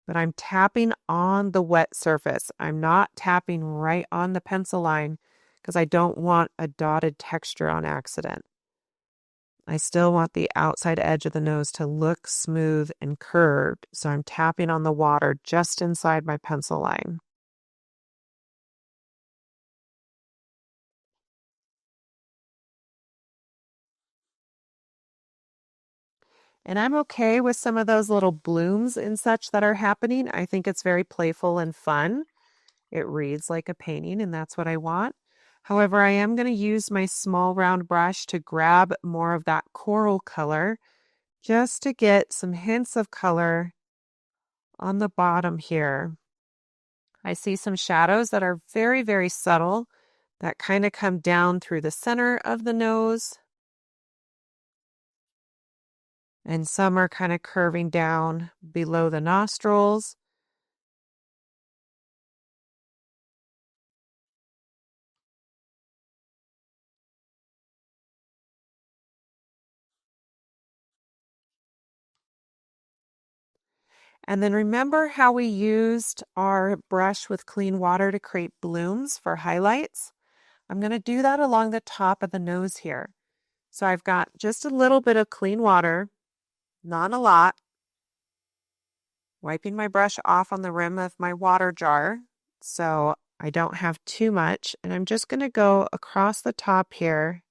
But I'm tapping on the wet surface. I'm not tapping right on the pencil line because I don't want a dotted texture on accident. I still want the outside edge of the nose to look smooth and curved, so I'm tapping on the water just inside my pencil line. And I'm okay with some of those little blooms and such that are happening. I think it's very playful and fun. It reads like a painting, and that's what I want. However, I am going to use my small round brush to grab more of that coral color just to get some hints of color on the bottom here. I see some shadows that are very, very subtle that kind of come down through the center of the nose. And some are kind of curving down below the nostrils. And then remember how we used our brush with clean water to create blooms for highlights? I'm going to do that along the top of the nose here. So I've got just a little bit of clean water, not a lot. Wiping my brush off on the rim of my water jar so I don't have too much. And I'm just going to go across the top here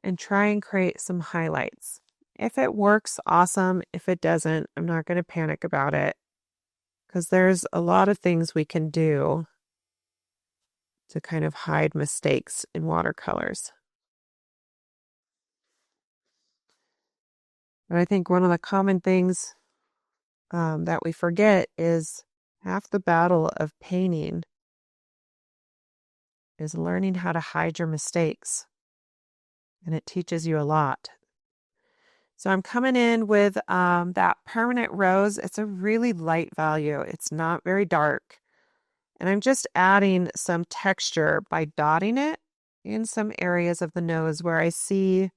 and try and create some highlights. If it works, awesome. If it doesn't, I'm not going to panic about it because there's a lot of things we can do to kind of hide mistakes in watercolors. But I think one of the common things that we forget is half the battle of painting is learning how to hide your mistakes. And it teaches you a lot. So I'm coming in with that permanent rose. It's a really light value. It's not very dark. And I'm just adding some texture by dotting it in some areas of the nose where I see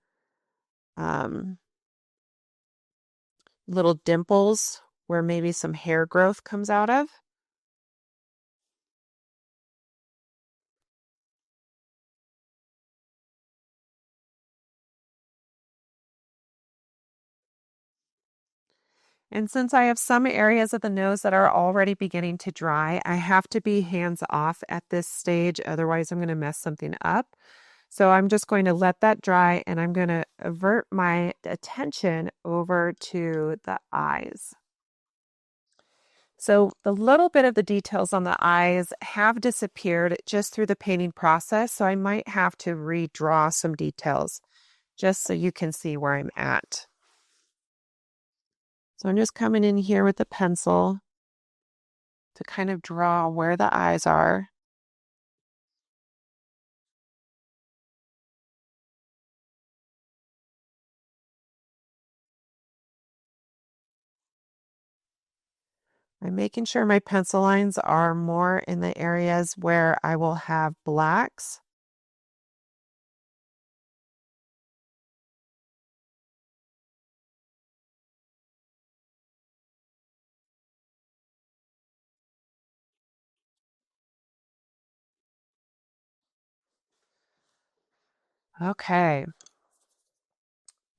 little dimples where maybe some hair growth comes out of. And since I have some areas of the nose that are already beginning to dry, I have to be hands off at this stage. Otherwise, I'm going to mess something up. So I'm just going to let that dry and I'm going to avert my attention over to the eyes. So the little bit of the details on the eyes have disappeared just through the painting process. So I might have to redraw some details just so you can see where I'm at. So I'm just coming in here with the pencil to kind of draw where the eyes are. I'm making sure my pencil lines are more in the areas where I will have blacks. Okay.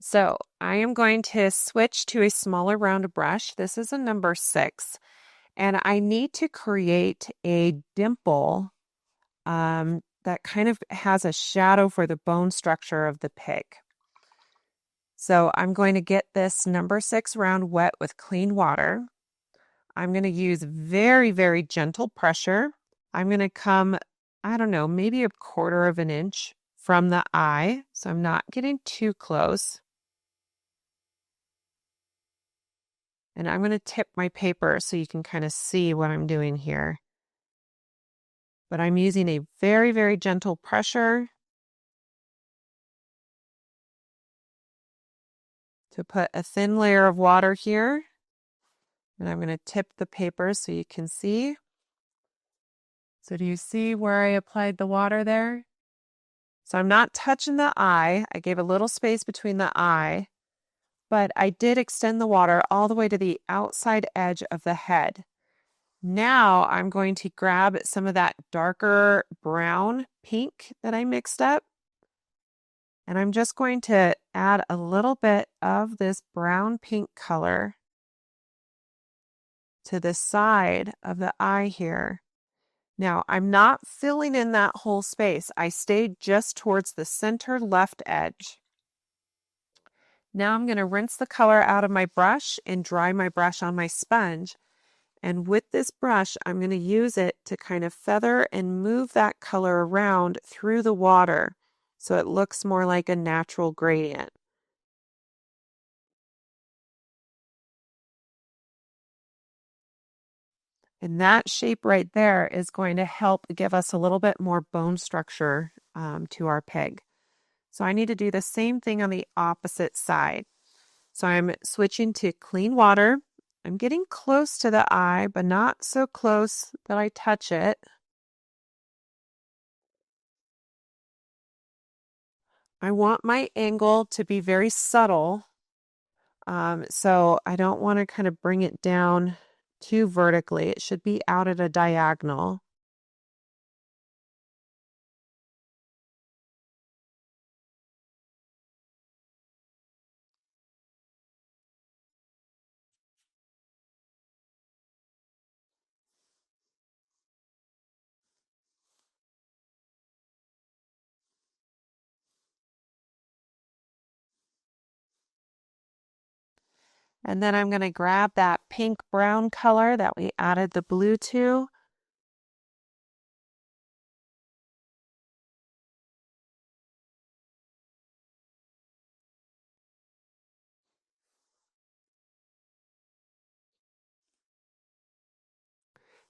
So I am going to switch to a smaller round brush. This is a number 6. And I need to create a dimple that kind of has a shadow for the bone structure of the pig. So I'm going to get this number 6 round wet with clean water. I'm going to use very, very gentle pressure. I'm going to come I don't know, maybe a quarter of an inch from the eye. So I'm not getting too close. And I'm going to tip my paper so you can kind of see what I'm doing here. But I'm using a very, very gentle pressure to put a thin layer of water here. And I'm going to tip the paper so you can see. So do you see where I applied the water there? So I'm not touching the eye. I gave a little space between the eye, but I did extend the water all the way to the outside edge of the head. Now I'm going to grab some of that darker brown pink that I mixed up. And I'm just going to add a little bit of this brown pink color to the side of the eye here. Now, I'm not filling in that whole space. I stayed just towards the center left edge. Now I'm going to rinse the color out of my brush and dry my brush on my sponge. And with this brush, I'm going to use it to kind of feather and move that color around through the water so it looks more like a natural gradient. And that shape right there is going to help give us a little bit more bone structure to our pig. So I need to do the same thing on the opposite side. So I'm switching to clean water. I'm getting close to the eye, but not so close that I touch it. I want my angle to be very subtle. So I don't want to kind of bring it down too vertically. It should be out at a diagonal. And then I'm going to grab that pink brown color that we added the blue to.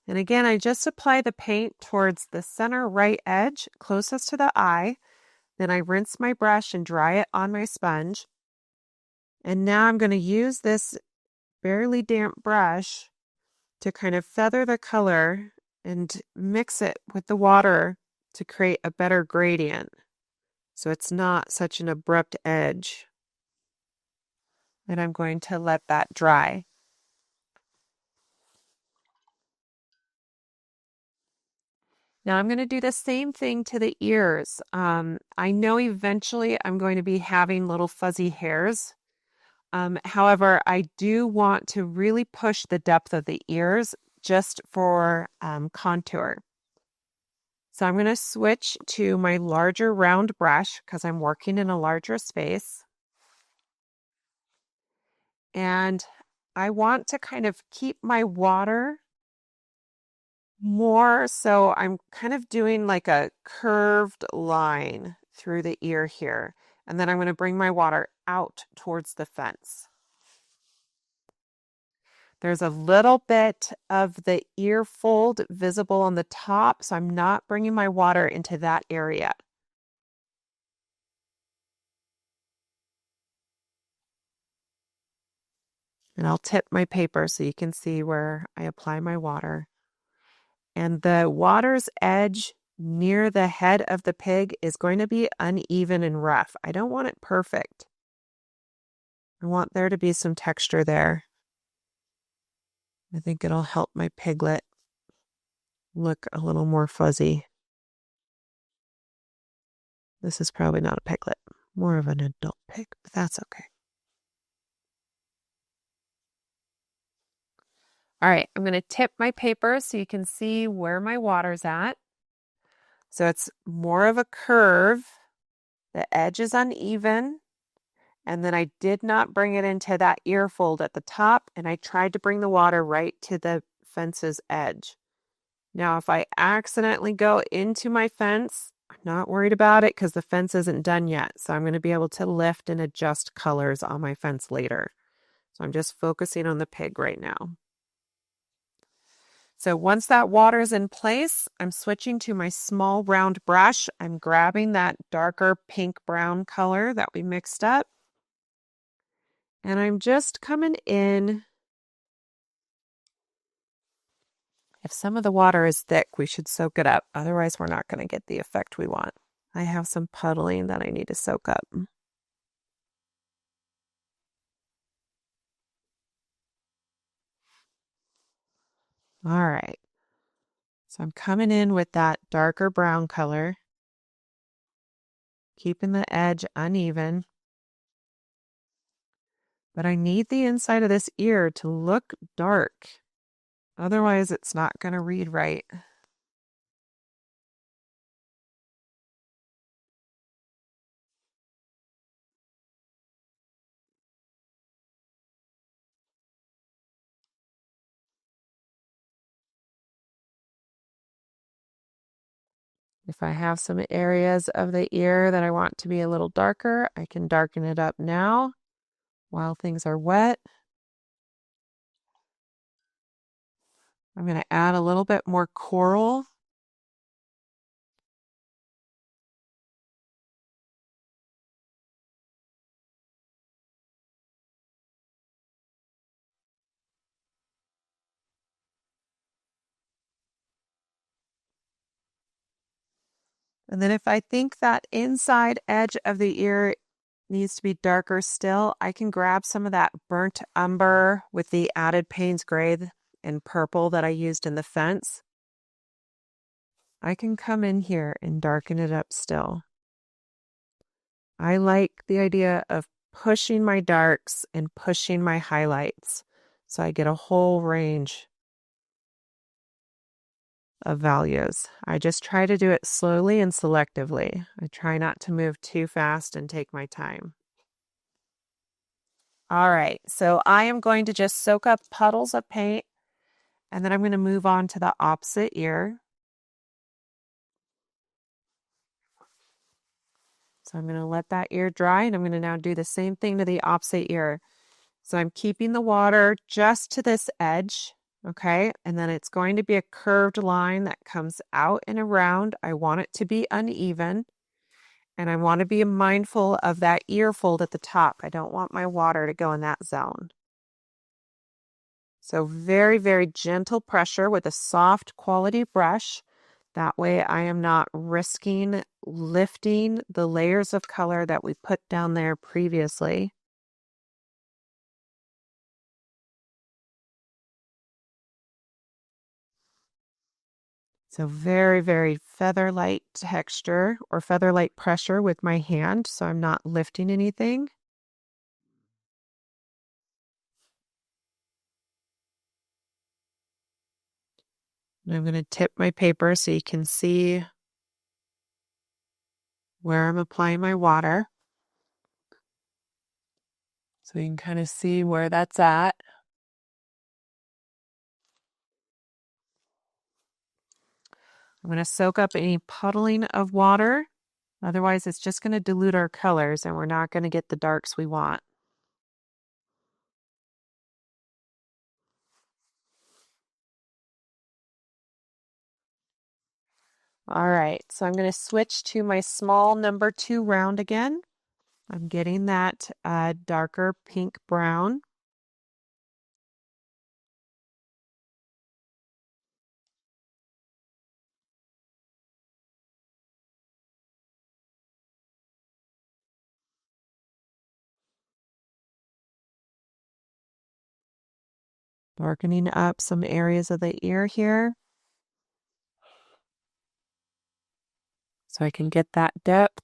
And again, I just apply the paint towards the center right edge, closest to the eye. Then I rinse my brush and dry it on my sponge. And now I'm going to use this barely damp brush to kind of feather the color and mix it with the water to create a better gradient. So it's not such an abrupt edge. And I'm going to let that dry. Now I'm going to do the same thing to the ears. I know eventually I'm going to be having little fuzzy hairs. However, I do want to really push the depth of the ears just for contour. So I'm going to switch to my larger round brush because I'm working in a larger space. And I want to kind of keep my water more, so I'm kind of doing like a curved line through the ear here. And then I'm going to bring my water out towards the fence. There's a little bit of the ear fold visible on the top, so I'm not bringing my water into that area. And I'll tip my paper so you can see where I apply my water. And the water's edge near the head of the pig is going to be uneven and rough. I don't want it perfect. I want there to be some texture there. I think it'll help my piglet look a little more fuzzy. This is probably not a piglet, more of an adult pig, but that's okay. All right, I'm going to tip my paper so you can see where my water's at. So it's more of a curve. The edge is uneven. And then I did not bring it into that ear fold at the top, and I tried to bring the water right to the fence's edge. Now, if I accidentally go into my fence, I'm not worried about it because the fence isn't done yet. So I'm going to be able to lift and adjust colors on my fence later. So I'm just focusing on the pig right now. So once that water is in place, I'm switching to my small round brush. I'm grabbing that darker pink brown color that we mixed up. And I'm just coming in. If some of the water is thick, we should soak it up. Otherwise, we're not going to get the effect we want. I have some puddling that I need to soak up. All right. So I'm coming in with that darker brown color, keeping the edge uneven. But I need the inside of this ear to look dark. Otherwise, it's not going to read right. If I have some areas of the ear that I want to be a little darker, I can darken it up now while things are wet. I'm going to add a little bit more coral. And then if I think that inside edge of the ear needs to be darker still, I can grab some of that burnt umber with the added Payne's gray and purple that I used in the fence. I can come in here and darken it up still. I like the idea of pushing my darks and pushing my highlights so I get a whole range of values. I just try to do it slowly and selectively. I try not to move too fast and take my time. All right, so I am going to just soak up puddles of paint, and then I'm going to move on to the opposite ear. So I'm going to let that ear dry, and I'm going to now do the same thing to the opposite ear. So I'm keeping the water just to this edge, okay? And then it's going to be a curved line that comes out and around. I want it to be uneven, and I want to be mindful of that ear fold at the top. I don't want my water to go in that zone. So very, very gentle pressure with a soft quality brush. That way I am not risking lifting the layers of color that we put down there previously. So very, very feather-light texture or feather-light pressure with my hand, so I'm not lifting anything. And I'm going to tip my paper so you can see where I'm applying my water. So you can kind of see where that's at. I'm going to soak up any puddling of water. Otherwise, it's just going to dilute our colors and we're not going to get the darks we want. All right, so I'm going to switch to my small number 2 round again. I'm getting that darker pink brown. Darkening up some areas of the ear here so I can get that depth.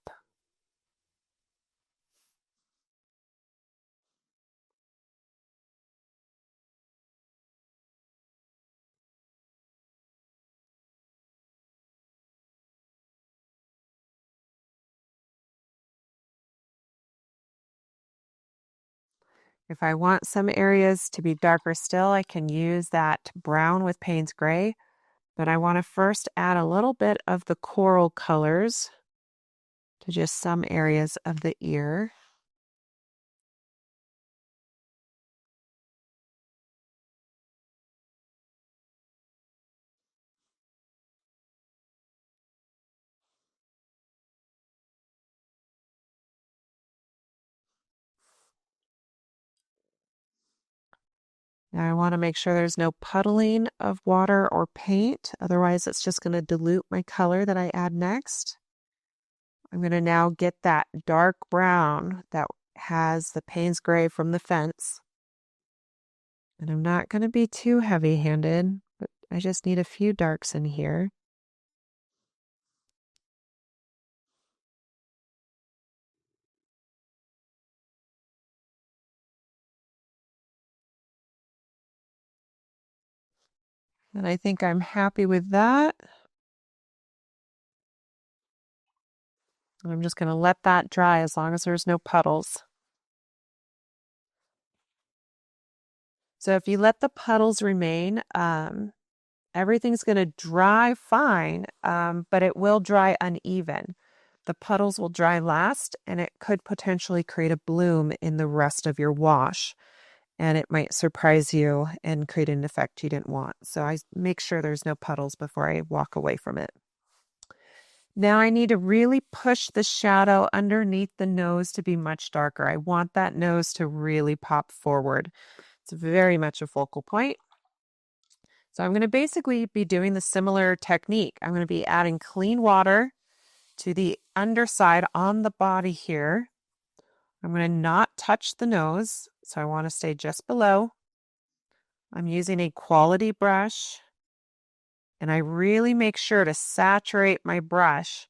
If I want some areas to be darker still, I can use that brown with Payne's gray, But I want to first add a little bit of the coral colors to just some areas of the ear. Now I want to make sure there's no puddling of water or paint. Otherwise, it's just going to dilute my color that I add next. I'm going to now get that dark brown that has the Payne's Gray from the fence. And I'm not going to be too heavy-handed, but I just need a few darks in here. And I think I'm happy with that. I'm just going to let that dry as long as there's no puddles. So if you let the puddles remain, everything's going to dry fine, but it will dry uneven. The puddles will dry last, and it could potentially create a bloom in the rest of your wash. And it might surprise you and create an effect you didn't want. So I make sure there's no puddles before I walk away from it. Now I need to really push the shadow underneath the nose to be much darker. I want that nose to really pop forward. It's very much a focal point. So I'm going to basically be doing the similar technique. I'm going to be adding clean water to the underside on the body here. I'm going to not touch the nose, so I want to stay just below. I'm using a quality brush, and I really make sure to saturate my brush.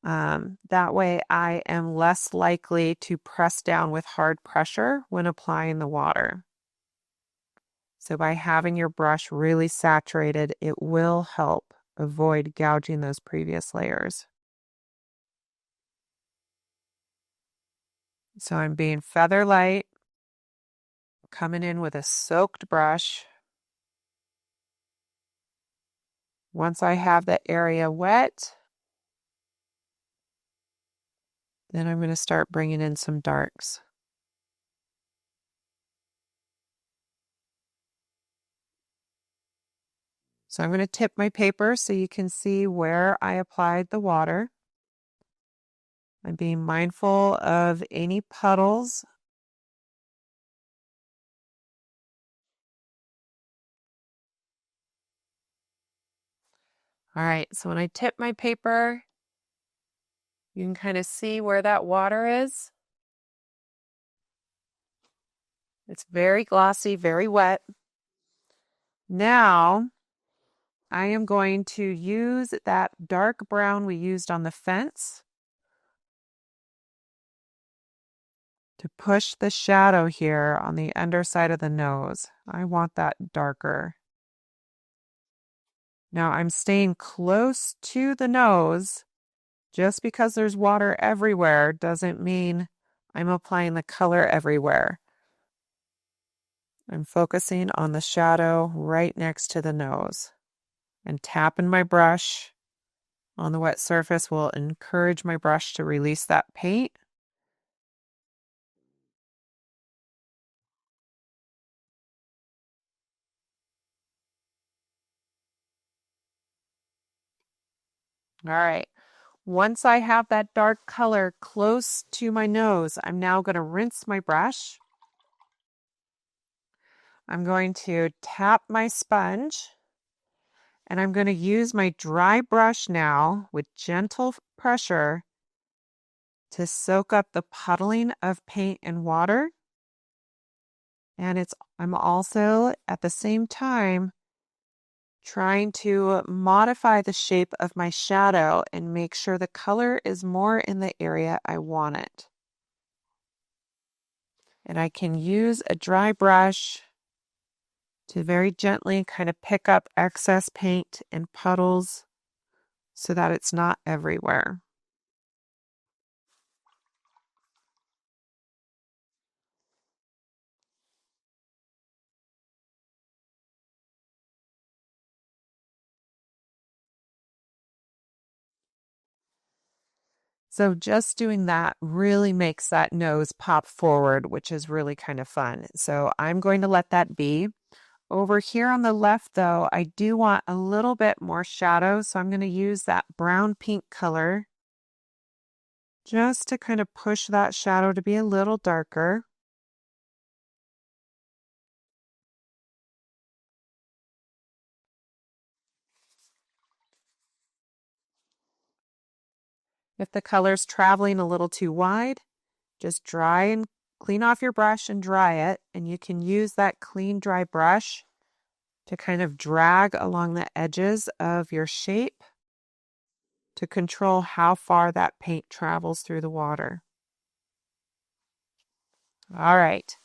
That way I am less likely to press down with hard pressure when applying the water. So by having your brush really saturated, it will help avoid gouging those previous layers. So I'm being feather light, coming in with a soaked brush. Once I have the area wet, then I'm going to start bringing in some darks. So I'm going to tip my paper so you can see where I applied the water. I'm being mindful of any puddles. All right, so when I tip my paper, you can kind of see where that water is. It's very glossy, very wet. Now, I am going to use that dark brown we used on the fence to push the shadow here on the underside of the nose. I want that darker. Now I'm staying close to the nose. Just because there's water everywhere doesn't mean I'm applying the color everywhere. I'm focusing on the shadow right next to the nose. And tapping my brush on the wet surface will encourage my brush to release that paint. All right. Once I have that dark color close to my nose, I'm now going to rinse my brush. I'm going to tap my sponge, and I'm going to use my dry brush now with gentle pressure to soak up the puddling of paint and water. And I'm also at the same time trying to modify the shape of my shadow and make sure the color is more in the area I want it. And I can use a dry brush to very gently kind of pick up excess paint and puddles so that it's not everywhere. So just doing that really makes that nose pop forward, which is really kind of fun. So I'm going to let that be. Over here on the left, though, I do want a little bit more shadow, so I'm going to use that brown pink color just to kind of push that shadow to be a little darker. If the color's traveling a little too wide, just dry and clean off your brush and dry it, and you can use that clean, dry brush to kind of drag along the edges of your shape to control how far that paint travels through the water. All right.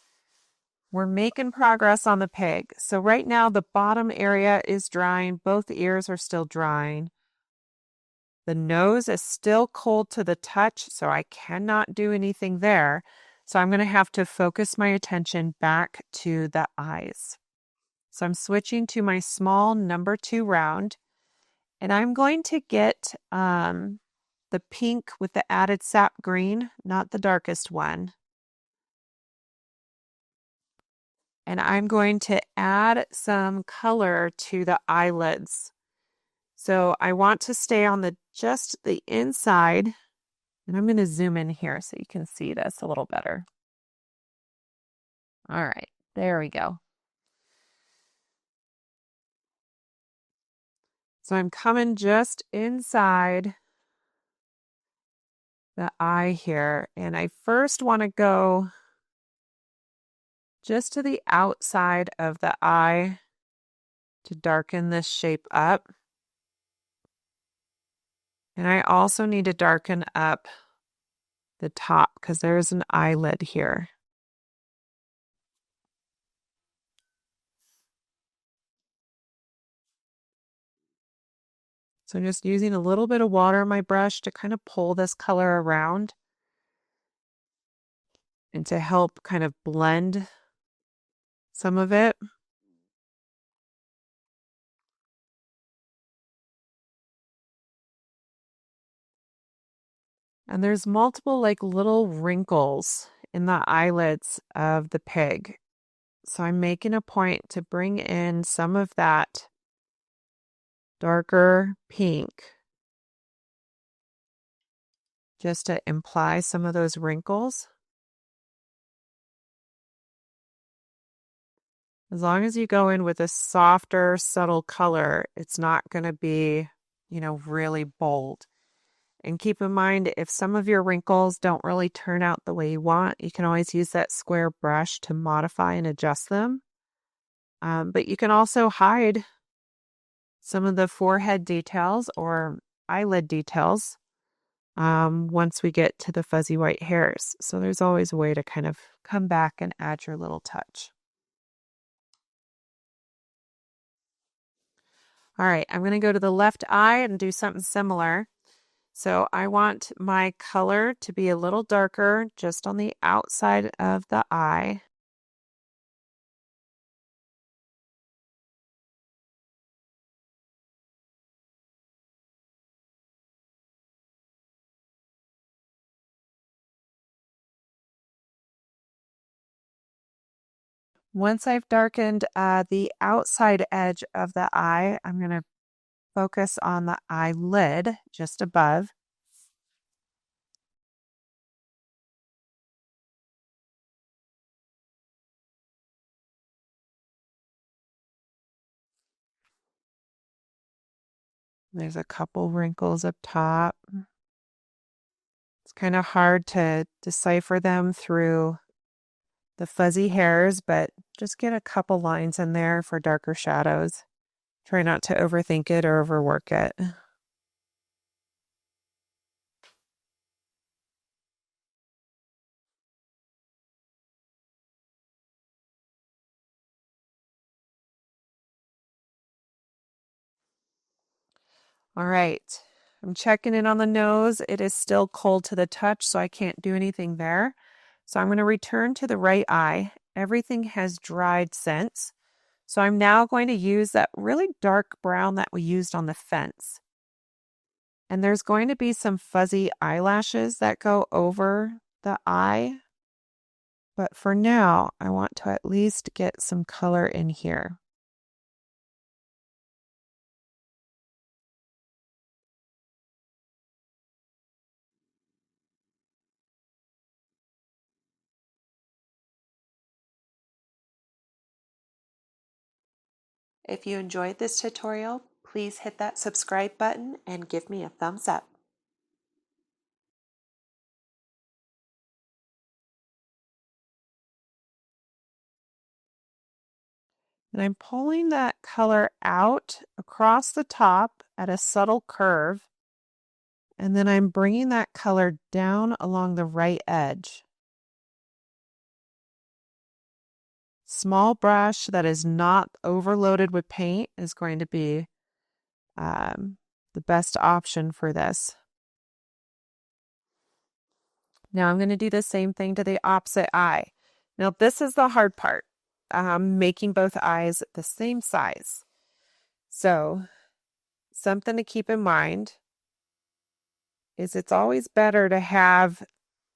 We're making progress on the pig. So right now the bottom area is drying. Both ears are still drying. The nose is still cold to the touch, so I cannot do anything there. So I'm going to have to focus my attention back to the eyes. So I'm switching to my small number 2 round, and I'm going to get the pink with the added sap green, not the darkest one. And I'm going to add some color to the eyelids. So I want to stay on just the inside, and I'm going to zoom in here so you can see this a little better. All right, there we go. So I'm coming just inside the eye here, and I first want to go just to the outside of the eye to darken this shape up. And I also need to darken up the top because there's an eyelid here. So I'm just using a little bit of water on my brush to kind of pull this color around and to help kind of blend some of it. And there's multiple like little wrinkles in the eyelids of the pig. So I'm making a point to bring in some of that darker pink just to imply some of those wrinkles. As long as you go in with a softer, subtle color, it's not going to be, really bold. And keep in mind, if some of your wrinkles don't really turn out the way you want, you can always use that square brush to modify and adjust them. But you can also hide some of the forehead details or eyelid details once we get to the fuzzy white hairs. So there's always a way to kind of come back and add your little touch. All right, I'm going to go to the left eye and do something similar. So I want my color to be a little darker just on the outside of the eye. Once I've darkened the outside edge of the eye, I'm going to focus on the eyelid just above. There's a couple wrinkles up top. It's kind of hard to decipher them through the fuzzy hairs, but just get a couple lines in there for darker shadows. Try not to overthink it or overwork it. All right, I'm checking in on the nose. It is still cold to the touch, so I can't do anything there. So I'm going to return to the right eye. Everything has dried since. So I'm now going to use that really dark brown that we used on the fence. And there's going to be some fuzzy eyelashes that go over the eye. But for now, I want to at least get some color in here. If you enjoyed this tutorial, please hit that subscribe button and give me a thumbs up. And I'm pulling that color out across the top at a subtle curve. And then I'm bringing that color down along the right edge. Small brush that is not overloaded with paint is going to be the best option for this. Now I'm going to do the same thing to the opposite eye. Now this is the hard part, making both eyes the same size. So something to keep in mind is it's always better to have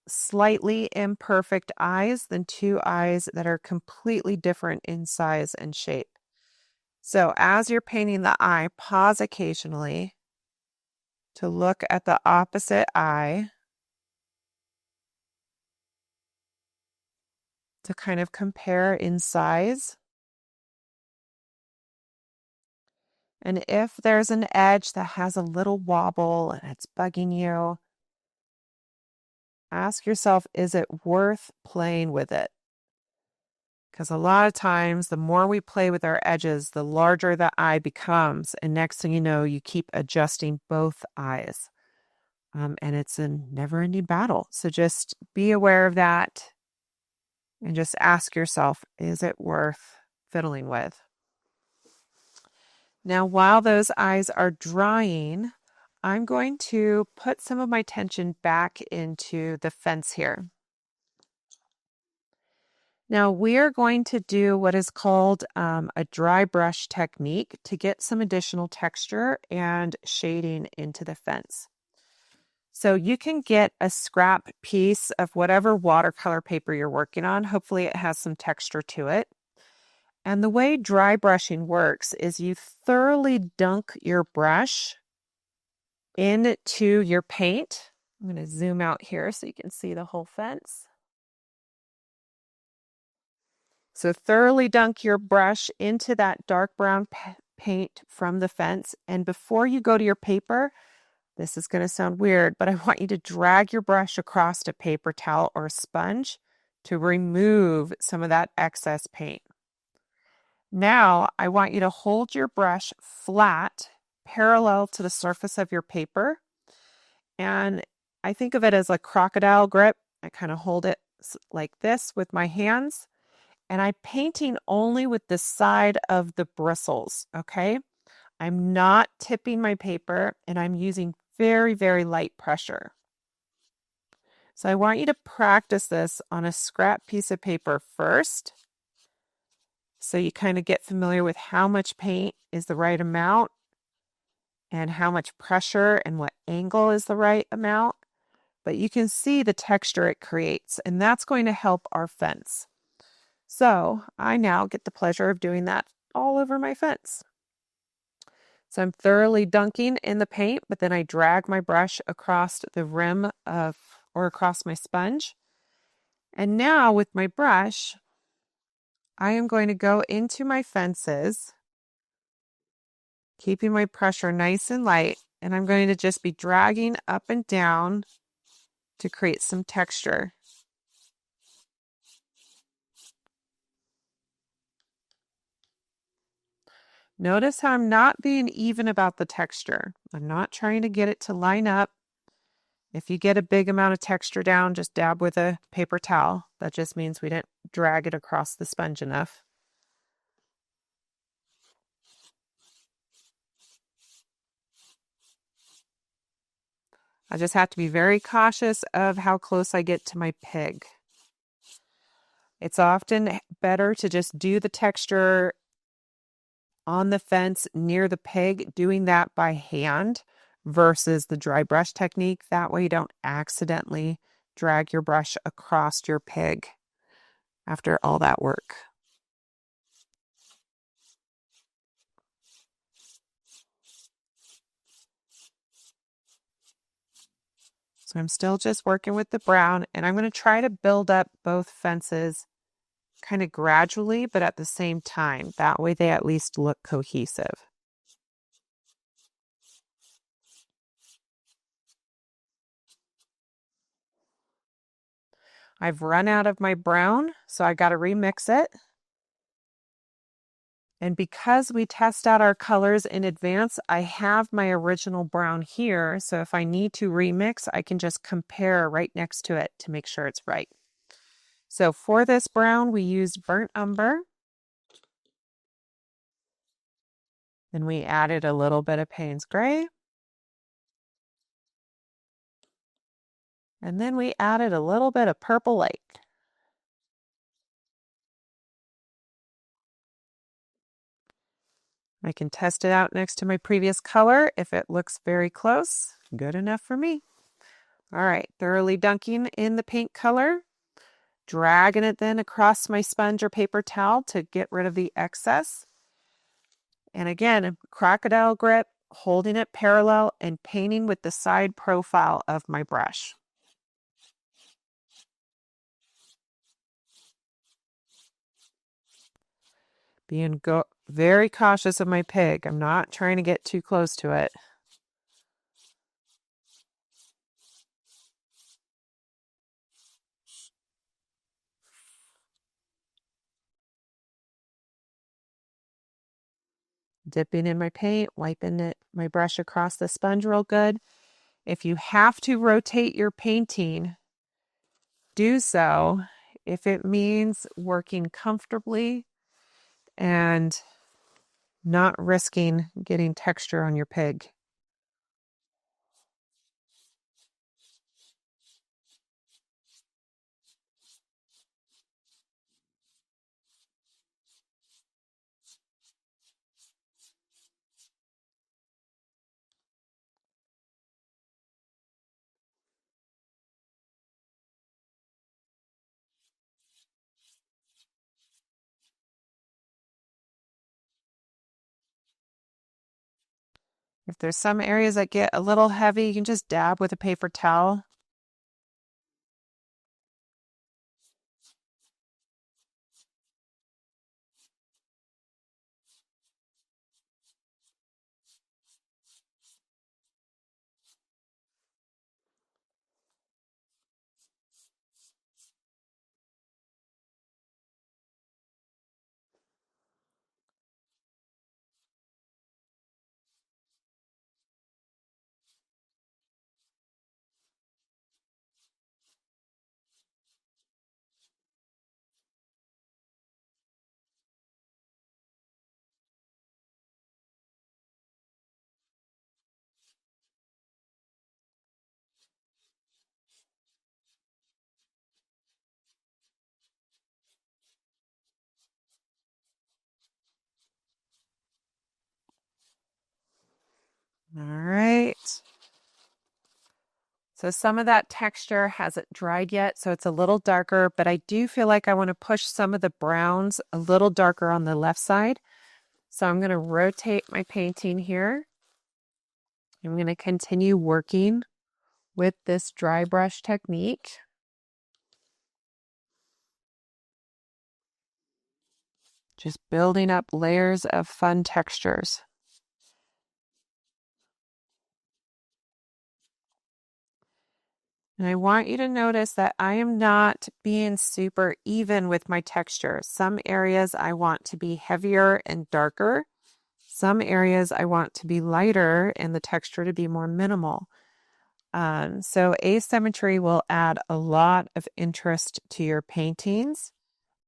slightly imperfect eyes than two eyes that are completely different in size and shape. So as you're painting the eye, pause occasionally to look at the opposite eye to kind of compare in size. And if there's an edge that has a little wobble and it's bugging you, ask yourself, is it worth playing with it? Because a lot of times, the more we play with our edges, the larger the eye becomes. And next thing you know, you keep adjusting both eyes. And it's a never-ending battle. So just be aware of that and just ask yourself, is it worth fiddling with? Now, while those eyes are drying, I'm going to put some of my tension back into the fence here. Now, we are going to do what is called a dry brush technique to get some additional texture and shading into the fence. So you can get a scrap piece of whatever watercolor paper you're working on. Hopefully it has some texture to it. And the way dry brushing works is you thoroughly dunk your brush into your paint. I'm going to zoom out here so you can see the whole fence. So thoroughly dunk your brush into that dark brown paint from the fence. And before you go to your paper, this is going to sound weird, but I want you to drag your brush across a paper towel or a sponge to remove some of that excess paint. Now, I want you to hold your brush flat, parallel to the surface of your paper. And I think of it as a crocodile grip. I kind of hold it like this with my hands. And I'm painting only with the side of the bristles, okay? I'm not tipping my paper, and I'm using very, very light pressure. So I want you to practice this on a scrap piece of paper first. So you kind of get familiar with how much paint is the right amount and how much pressure and what angle is the right amount. But you can see the texture it creates, and that's going to help our fence. So I now get the pleasure of doing that all over my fence. So I'm thoroughly dunking in the paint, but then I drag my brush across the rim or across my sponge. And now with my brush, I am going to go into my fences, keeping my pressure nice and light, and I'm going to just be dragging up and down to create some texture. Notice how I'm not being even about the texture. I'm not trying to get it to line up. If you get a big amount of texture down, just dab with a paper towel. That just means we didn't drag it across the sponge enough. I just have to be very cautious of how close I get to my pig. It's often better to just do the texture on the fence near the pig, doing that by hand versus the dry brush technique. That way you don't accidentally drag your brush across your pig after all that work. So I'm still just working with the brown, and I'm going to try to build up both fences kind of gradually, but at the same time. That way they at least look cohesive. I've run out of my brown, so I got to remix it. And because we test out our colors in advance, I have my original brown here. So if I need to remix, I can just compare right next to it to make sure it's right. So for this brown, we used burnt umber. Then we added a little bit of Payne's Gray. And then we added a little bit of Purple Light. I can test it out next to my previous color. If it looks very close, good enough for me. All right, thoroughly dunking in the paint color, dragging it then across my sponge or paper towel to get rid of the excess. And again, crocodile grip, holding it parallel and painting with the side profile of my brush. Being very cautious of my pig. I'm not trying to get too close to it. Dipping in my paint, wiping my brush across the sponge real good. If you have to rotate your painting, do so. If it means working comfortably and not risking getting texture on your pig. If there's some areas that get a little heavy, you can just dab with a paper towel. All right. So some of that texture hasn't dried yet, so it's a little darker, but I do feel like I want to push some of the browns a little darker on the left side. So I'm going to rotate my painting here. I'm going to continue working with this dry brush technique. Just building up layers of fun textures. And I want you to notice that I am not being super even with my texture. Some areas I want to be heavier and darker. Some areas I want to be lighter and the texture to be more minimal. So asymmetry will add a lot of interest to your paintings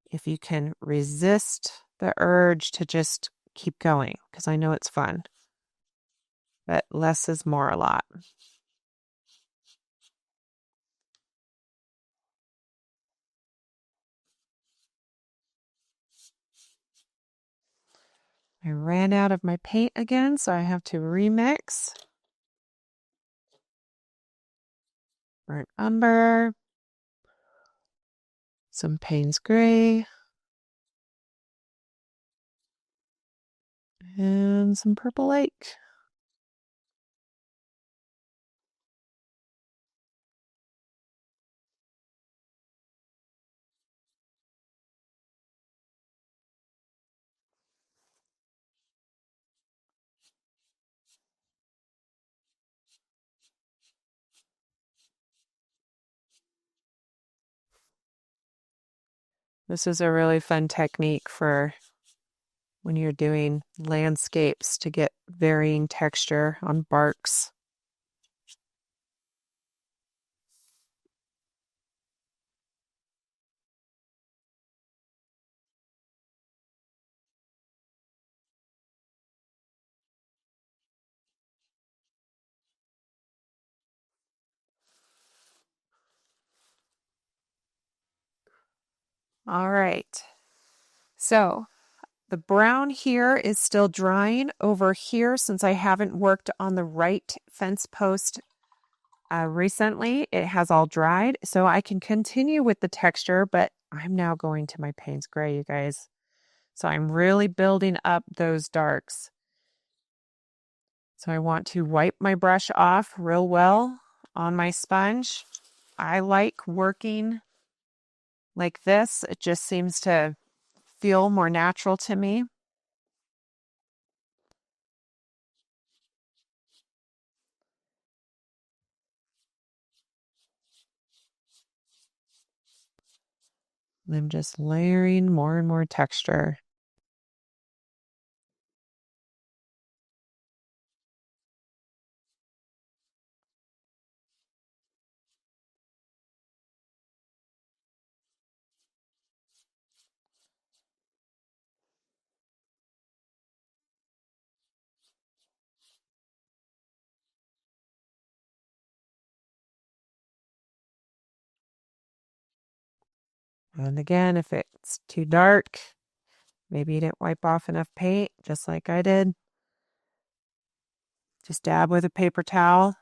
if you can resist the urge to just keep going, because I know it's fun. But less is more a lot. I ran out of my paint again, so I have to remix. burnt umber, some Payne's gray, and some purple lake. This is a really fun technique for when you're doing landscapes to get varying texture on barks. All right. So the brown here is still drying. Over here, since I haven't worked on the right fence post recently, it has all dried. So I can continue with the texture, but I'm now going to my Payne's gray, you guys. So I'm really building up those darks. So I want to wipe my brush off real well on my sponge. I like working like this. It just seems to feel more natural to me. I'm just layering more and more texture. And again, if it's too dark, maybe you didn't wipe off enough paint, just like I did. Just dab with a paper towel.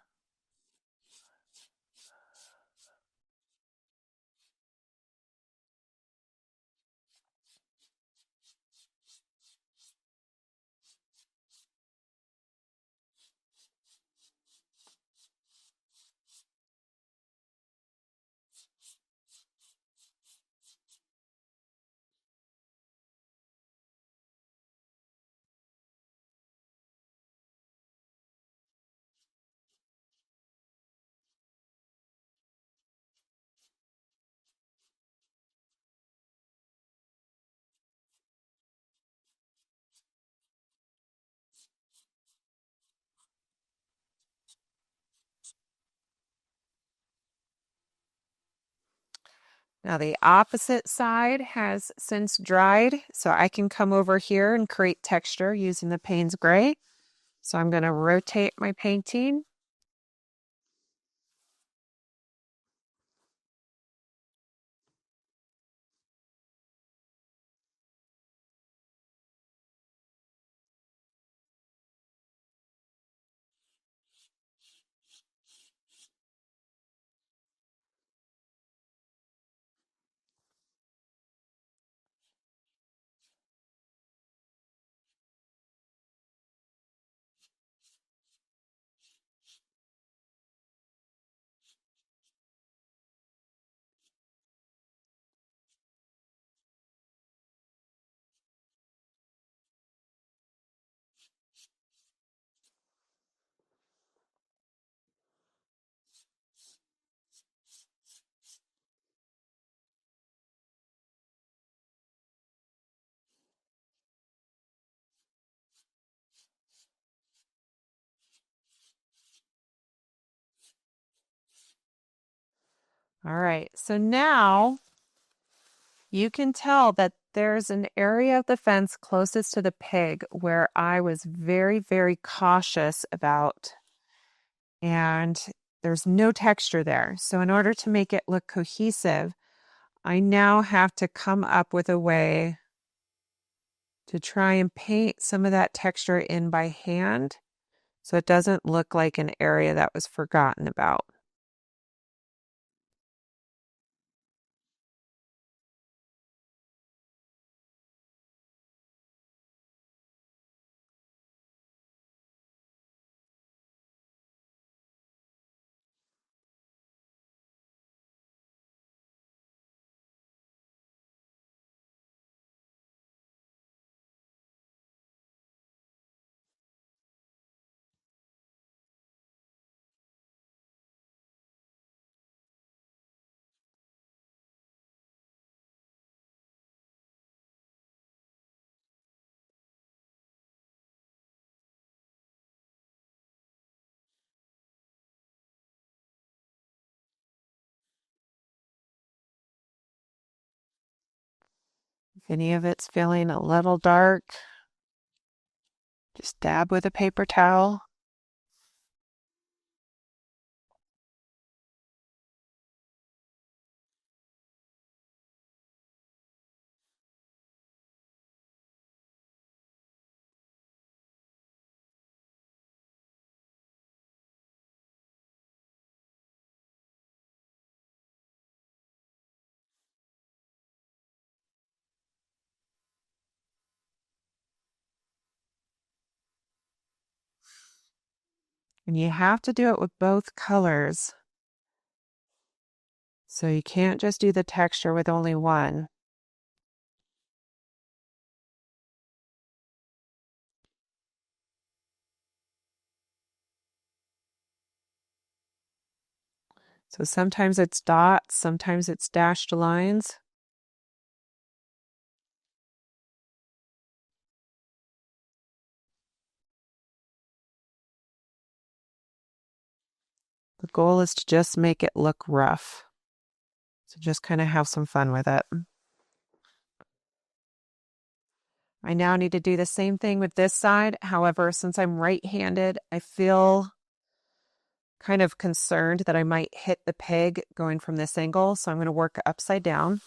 Now the opposite side has since dried, so I can come over here and create texture using the Payne's gray. So I'm going to rotate my painting. All right, so now you can tell that there's an area of the fence closest to the pig where I was very, very cautious about, and there's no texture there. So in order to make it look cohesive, I now have to come up with a way to try and paint some of that texture in by hand so it doesn't look like an area that was forgotten about. any of it's feeling a little dark, just dab with a paper towel. And you have to do it with both colors. So you can't just do the texture with only one. So sometimes it's dots, sometimes it's dashed lines. The goal is to just make it look rough. So just kind of have some fun with it. I now need to do the same thing with this side. However, since I'm right-handed, I feel kind of concerned that I might hit the peg going from this angle. So I'm going to work upside down.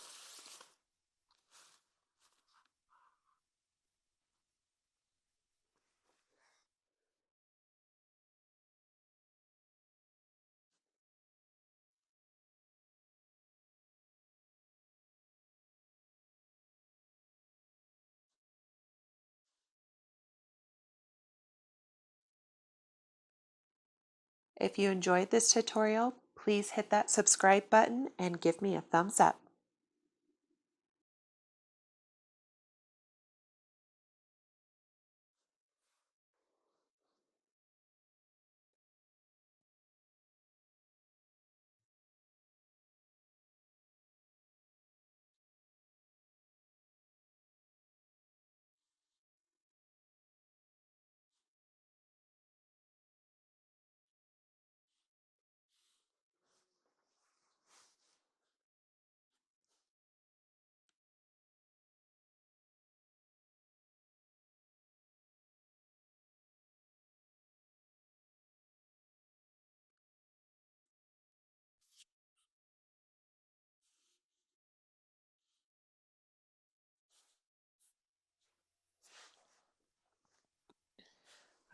If you enjoyed this tutorial, please hit that subscribe button and give me a thumbs up.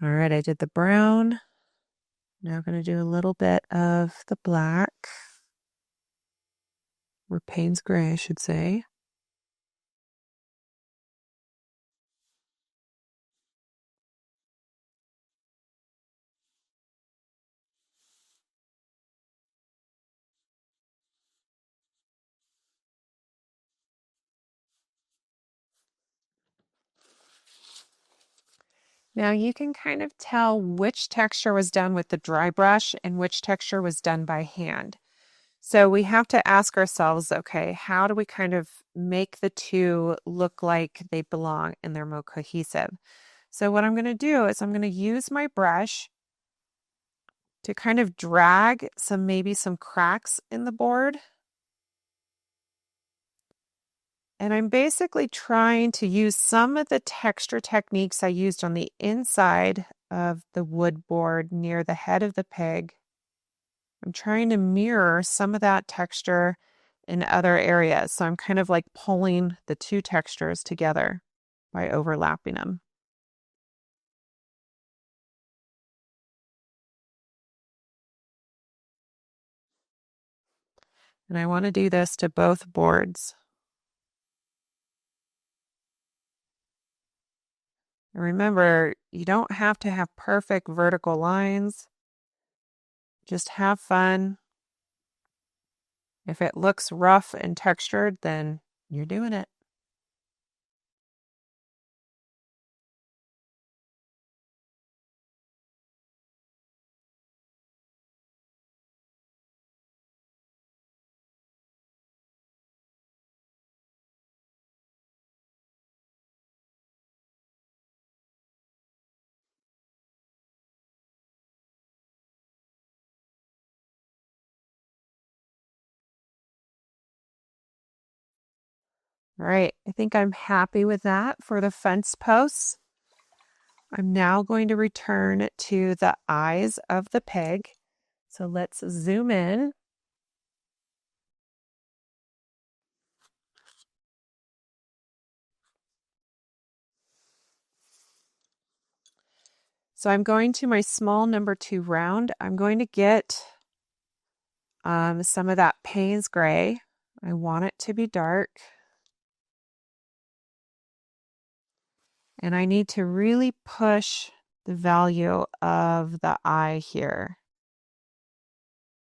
All right, I did the brown. Now I'm going to do a little bit of the black, or Payne's gray, I should say. Now you can kind of tell which texture was done with the dry brush and which texture was done by hand. So we have to ask ourselves, okay, how do we kind of make the two look like they belong and they're more cohesive? So what I'm going to do is I'm going to use my brush to kind of drag maybe some cracks in the board. And I'm basically trying to use some of the texture techniques I used on the inside of the wood board near the head of the peg. I'm trying to mirror some of that texture in other areas. So I'm kind of like pulling the two textures together by overlapping them. And I want to do this to both boards. And remember, you don't have to have perfect vertical lines. Just have fun. If it looks rough and textured, then you're doing it. All right, I think I'm happy with that for the fence posts. I'm now going to return to the eyes of the pig. So let's zoom in. So I'm going to my small number 2 round. I'm going to get some of that Payne's gray. I want it to be dark. And I need to really push the value of the eye here.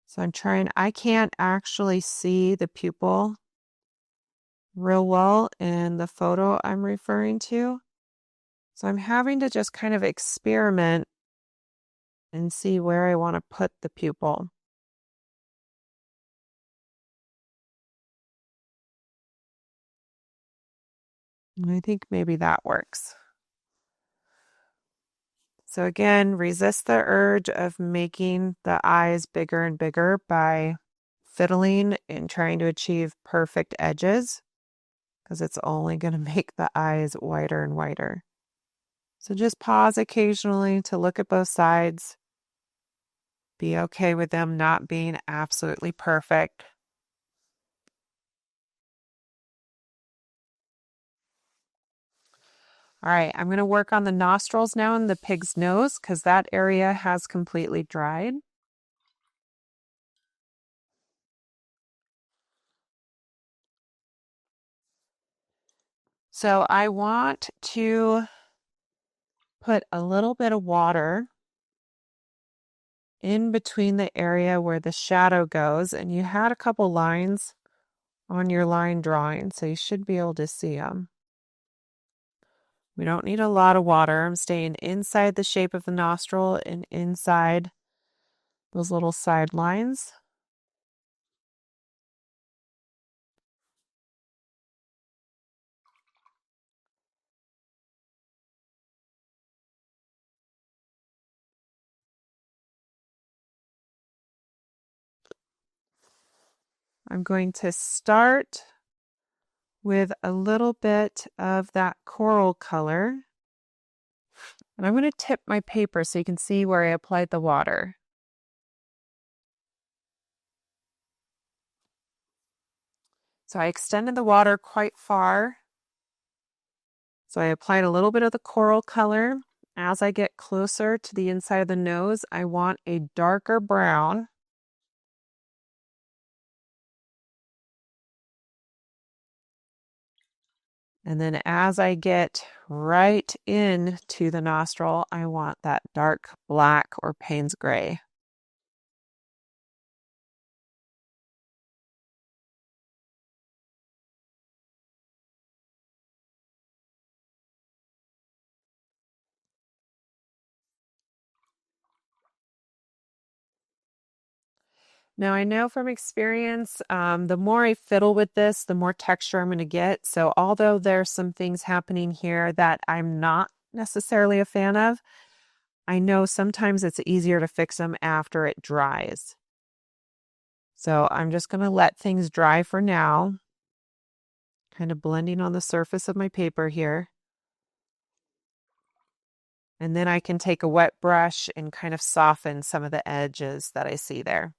So I'm trying, I can't actually see the pupil real well in the photo I'm referring to. So I'm having to just kind of experiment and see where I want to put the pupil. And I think maybe that works. So again, resist the urge of making the eyes bigger and bigger by fiddling and trying to achieve perfect edges, because it's only going to make the eyes wider and wider. So just pause occasionally to look at both sides. Be okay with them not being absolutely perfect. All right, I'm going to work on the nostrils now and the pig's nose because that area has completely dried. So I want to put a little bit of water in between the area where the shadow goes, and you had a couple lines on your line drawing, so you should be able to see them. We don't need a lot of water. I'm staying inside the shape of the nostril and inside those little side lines. I'm going to start with a little bit of that coral color. And I'm going to tip my paper so you can see where I applied the water. So I extended the water quite far. So I applied a little bit of the coral color. As I get closer to the inside of the nose, I want a darker brown. And then as I get right into the nostril, I want that dark black or Payne's gray. Now, I know from experience, the more I fiddle with this, the more texture I'm going to get. So although there's some things happening here that I'm not necessarily a fan of, I know sometimes it's easier to fix them after it dries. So I'm just going to let things dry for now, kind of blending on the surface of my paper here. And then I can take a wet brush and kind of soften some of the edges that I see there.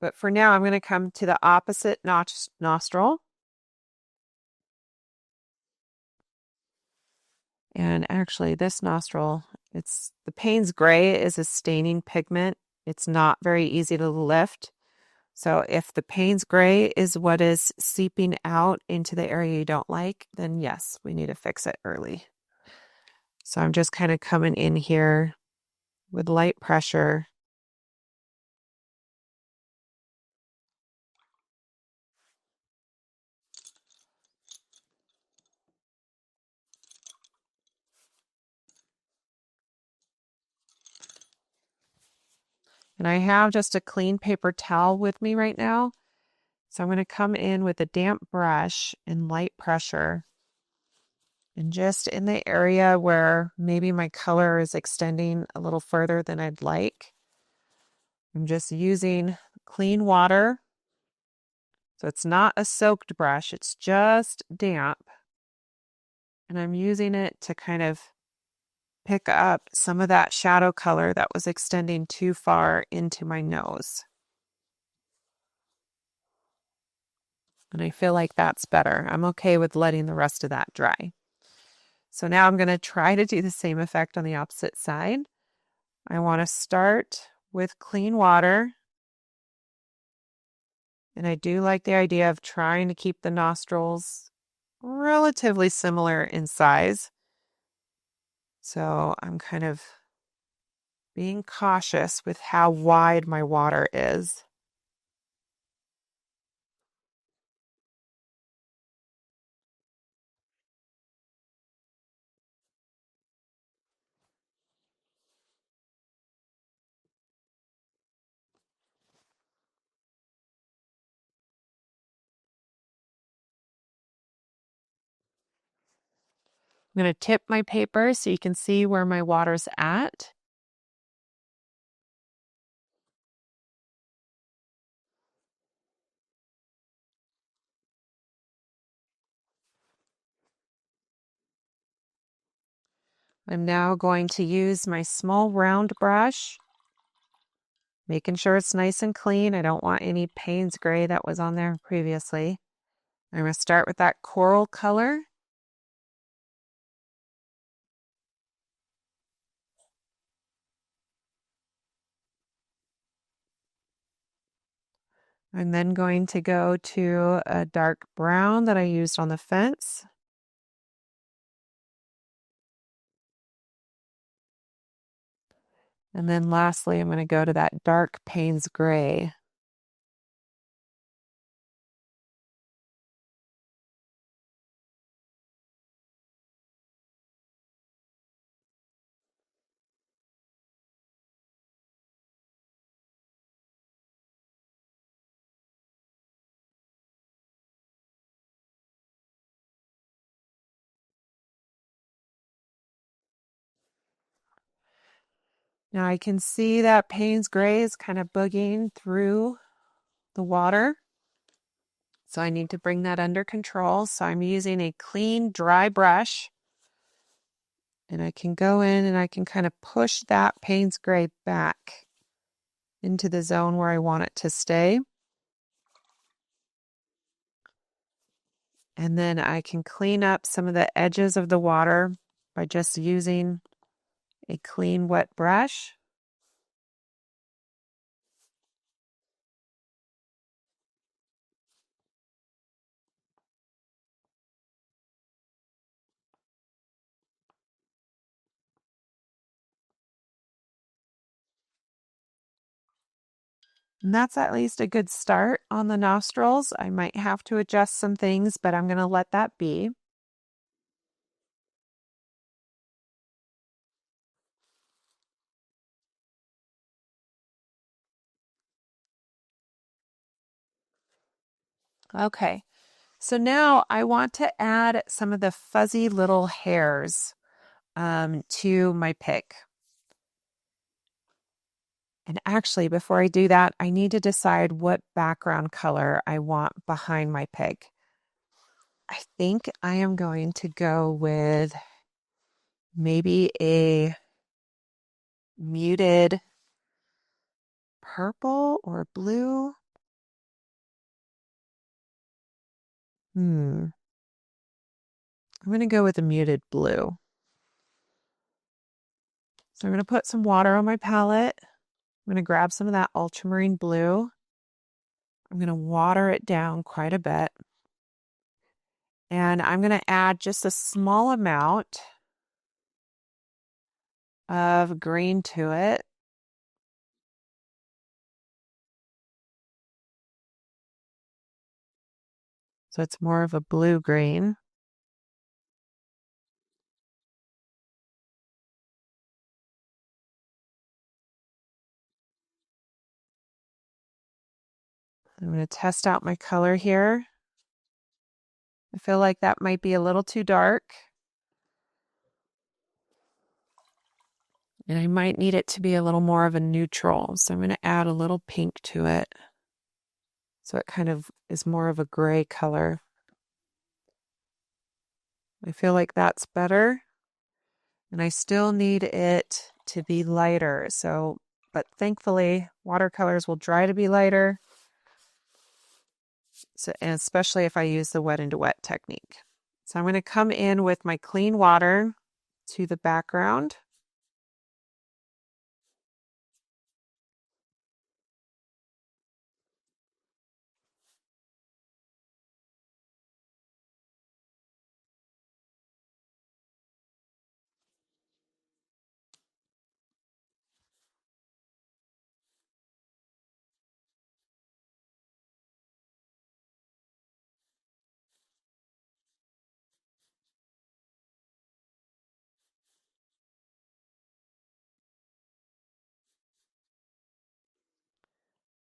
But for now, I'm going to come to the opposite nostril. And actually, this nostril, it's the Payne's gray is a staining pigment. It's not very easy to lift. So if the Payne's gray is what is seeping out into the area you don't like, then yes, we need to fix it early. So I'm just kind of coming in here with light pressure. And I have just a clean paper towel with me right now. So I'm going to come in with a damp brush and light pressure. And just in the area where maybe my color is extending a little further than I'd like, I'm just using clean water So it's not a soaked brush, it's just damp. And I'm using it to kind of pick up some of that shadow color that was extending too far into my nose. And I feel like that's better. I'm okay with letting the rest of that dry. So now I'm going to try to do the same effect on the opposite side. I want to start with clean water. And I do like the idea of trying to keep the nostrils relatively similar in size. So I'm kind of being cautious with how wide my water is. I'm going to tip my paper so you can see where my water's at. I'm now going to use my small round brush, making sure it's nice and clean. I don't want any Payne's gray that was on there previously. I'm going to start with that coral color. I'm then going to go to a dark brown that I used on the fence. And then lastly, I'm going to go to that dark Payne's gray. Now I can see that Payne's gray is kind of boogieing through the water. So I need to bring that under control. So I'm using a clean, dry brush. And I can go in and I can kind of push that Payne's gray back into the zone where I want it to stay. And then I can clean up some of the edges of the water by just using a clean, wet brush. And that's at least a good start on the nostrils. I might have to adjust some things, but I'm going to let that be. Okay, so now I want to add some of the fuzzy little hairs to my pick. And actually, before I do that, I need to decide what background color I want behind my pick. I think I am going to go with maybe a muted purple or blue. I'm going to go with a muted blue. So I'm going to put some water on my palette. I'm going to grab some of that ultramarine blue. I'm going to water it down quite a bit. And I'm going to add just a small amount of green to it. So it's more of a blue-green. I'm going to test out my color here. I feel like that might be a little too dark. And I might need it to be a little more of a neutral. So I'm going to add a little pink to it. So it kind of is more of a gray color. I feel like that's better. And I still need it to be lighter. So, but thankfully, watercolors will dry to be lighter. So, and especially if I use the wet into wet technique. So I'm going to come in with my clean water to the background.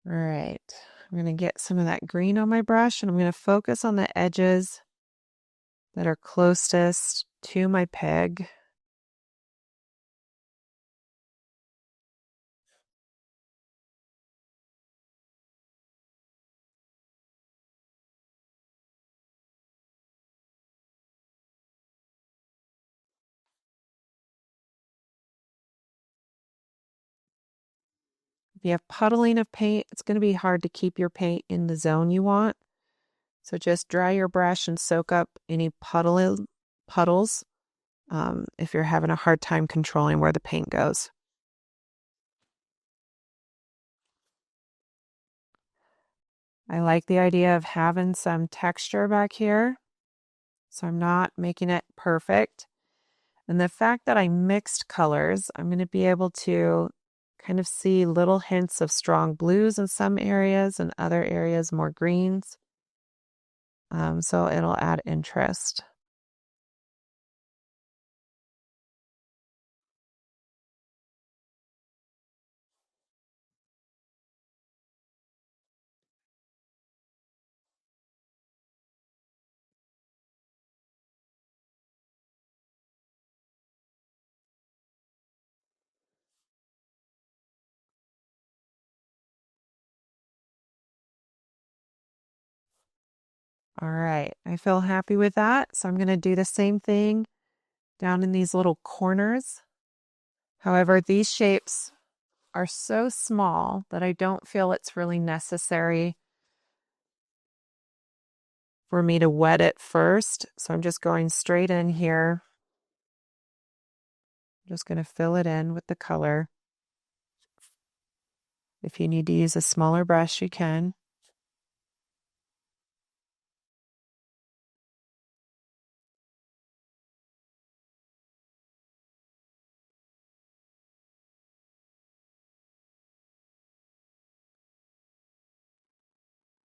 All right, I'm going to get some of that green on my brush, and I'm going to focus on the edges that are closest to my peg. If you have puddling of paint, it's going to be hard to keep your paint in the zone you want. So just dry your brush and soak up any puddles if you're having a hard time controlling where the paint goes. I like the idea of having some texture back here, so I'm not making it perfect. And the fact that I mixed colors, I'm going to be able to kind of see little hints of strong blues in some areas and other areas more greens. So it'll add interest. All right, I feel happy with that. So I'm going to do the same thing down in these little corners. However, these shapes are so small that I don't feel it's really necessary for me to wet it first. So I'm just going straight in here. I'm just going to fill it in with the color. If you need to use a smaller brush, you can.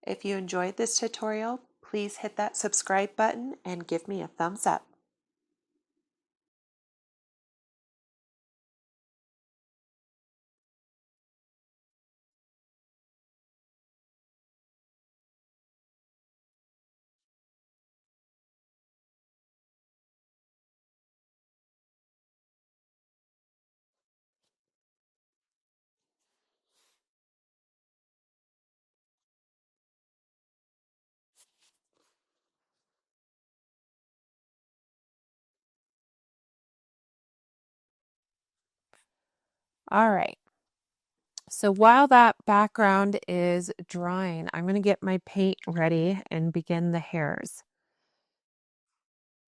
If you enjoyed this tutorial, please hit that subscribe button and give me a thumbs up. All right. So while that background is drying, I'm going to get my paint ready and begin the hairs.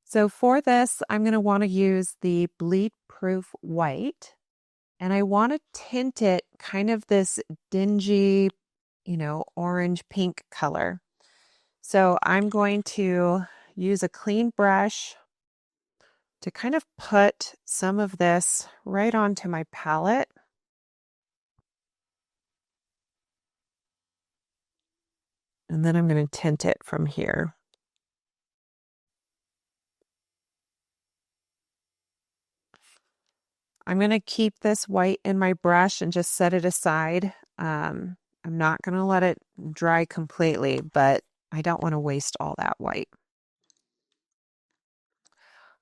So for this, I'm going to want to use the bleed proof white, and I want to tint it kind of this dingy, orange pink color. So I'm going to use a clean brush to kind of put some of this right onto my palette. And then I'm going to tint it from here. I'm going to keep this white in my brush and just set it aside. I'm not going to let it dry completely, but I don't want to waste all that white.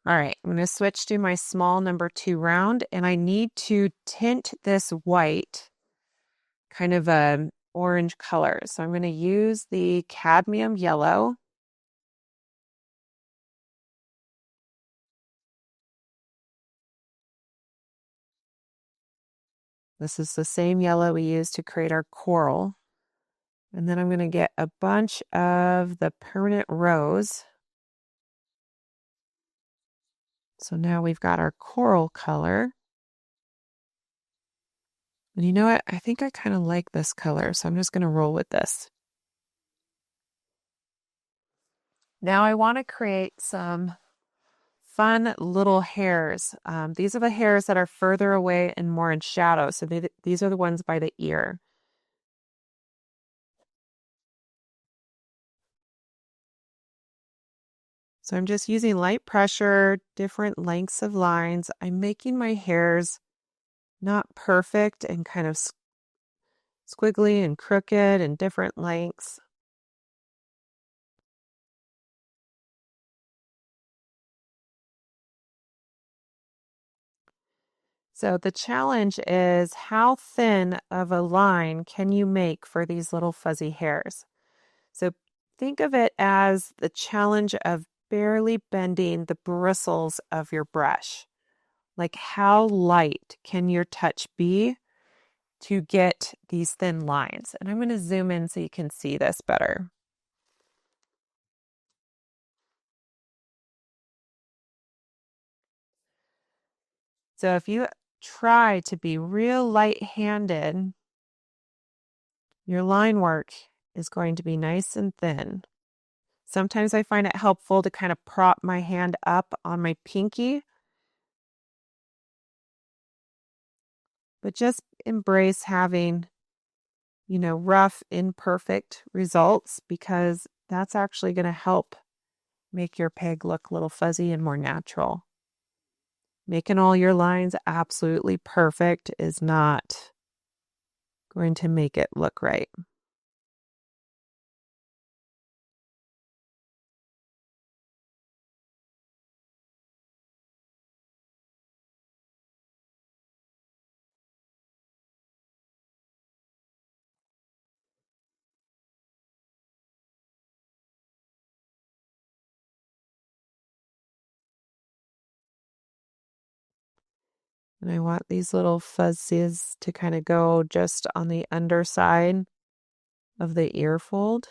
All right, I'm going to switch to my small number 2 round, and I need to tint this white kind of a orange color. So I'm going to use the cadmium yellow. This is the same yellow we used to create our coral. And then I'm going to get a bunch of the permanent rose. So now we've got our coral color. And you know what? I think I kind of like this color, so I'm just going to roll with this. Now I want to create some fun little hairs. These are the hairs that are further away and more in shadow. So these are the ones by the ear. So I'm just using light pressure, different lengths of lines. I'm making my hairs not perfect and kind of squiggly and crooked and different lengths. So the challenge is how thin of a line can you make for these little fuzzy hairs? So think of it as the challenge of barely bending the bristles of your brush. Like how light can your touch be to get these thin lines? And I'm going to zoom in so you can see this better. So if you try to be real light-handed, your line work is going to be nice and thin. Sometimes I find it helpful to kind of prop my hand up on my pinky, but just embrace having, rough, imperfect results, because that's actually going to help make your pig look a little fuzzy and more natural. Making all your lines absolutely perfect is not going to make it look right. And I want these little fuzzies to kind of go just on the underside of the ear fold.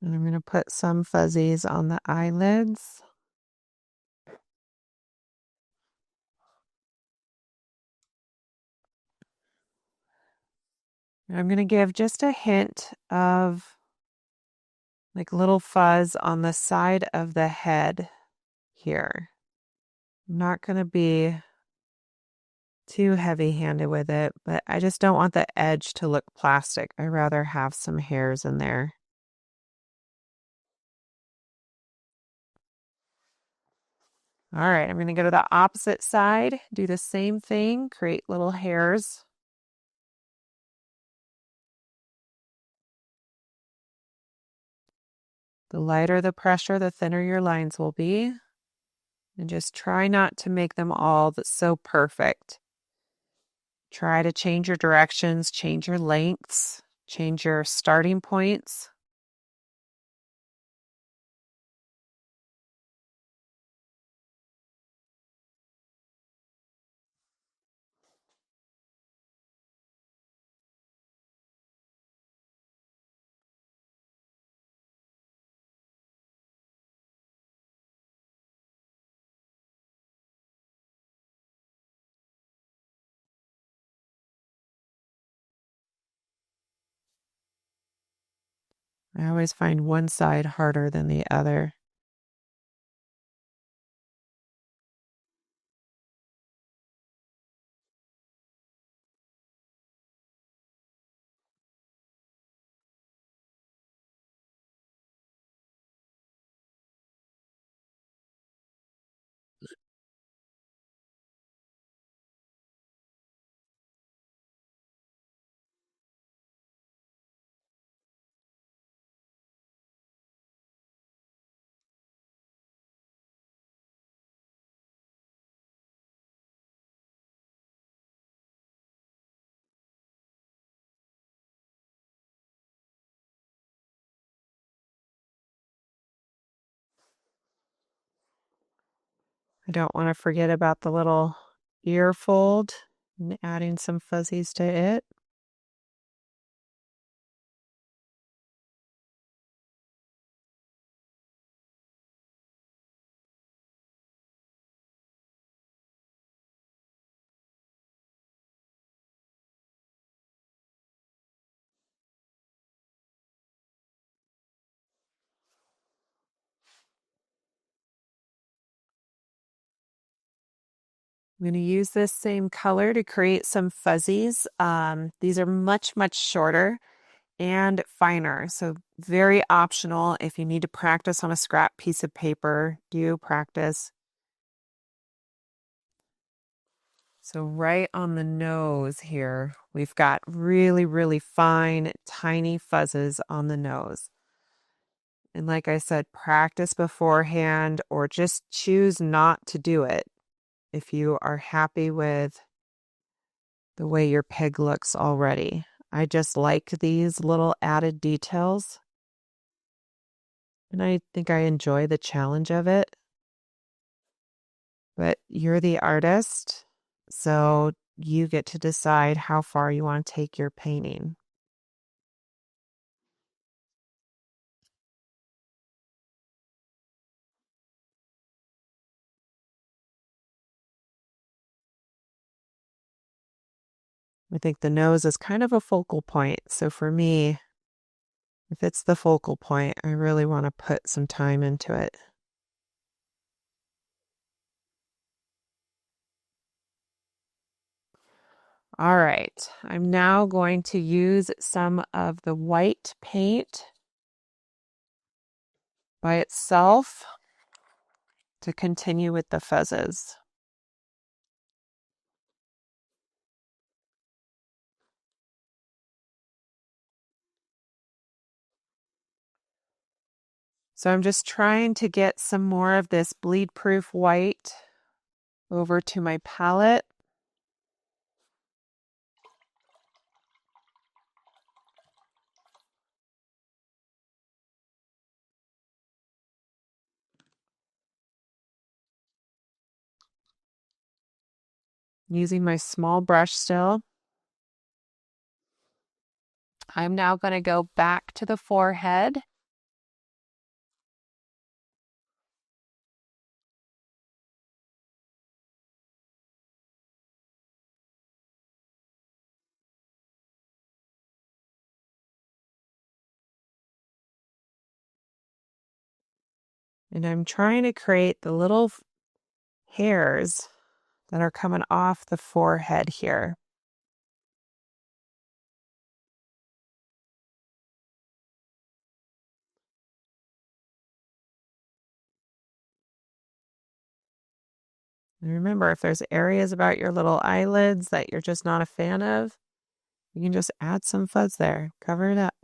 And I'm going to put some fuzzies on the eyelids. I'm going to give just a hint of like little fuzz on the side of the head here. I'm not going to be too heavy-handed with it, but I just don't want the edge to look plastic. I'd rather have some hairs in there. All right, I'm going to go to the opposite side, do the same thing, create little hairs. The lighter the pressure, the thinner your lines will be. And just try not to make them all so perfect. Try to change your directions, change your lengths, change your starting points. I always find one side harder than the other. I don't want to forget about the little ear fold and adding some fuzzies to it. I'm going to use this same color to create some fuzzies. These are much, much shorter and finer, so very optional. If you need to practice on a scrap piece of paper, do practice. So right on the nose here, we've got really, really fine, tiny fuzzes on the nose. And like I said, practice beforehand or just choose not to do it if you are happy with the way your pig looks already. I just like these little added details. And I think I enjoy the challenge of it. But you're the artist, so you get to decide how far you want to take your painting. I think the nose is kind of a focal point. So for me, if it's the focal point, I really want to put some time into it. All right, I'm now going to use some of the white paint by itself to continue with the fuzzes. So I'm just trying to get some more of this bleed-proof white over to my palette. Using my small brush still. I'm now going to go back to the forehead. And I'm trying to create the little hairs that are coming off the forehead here. And remember, if there's areas about your little eyelids that you're just not a fan of, you can just add some fuzz there, cover it up.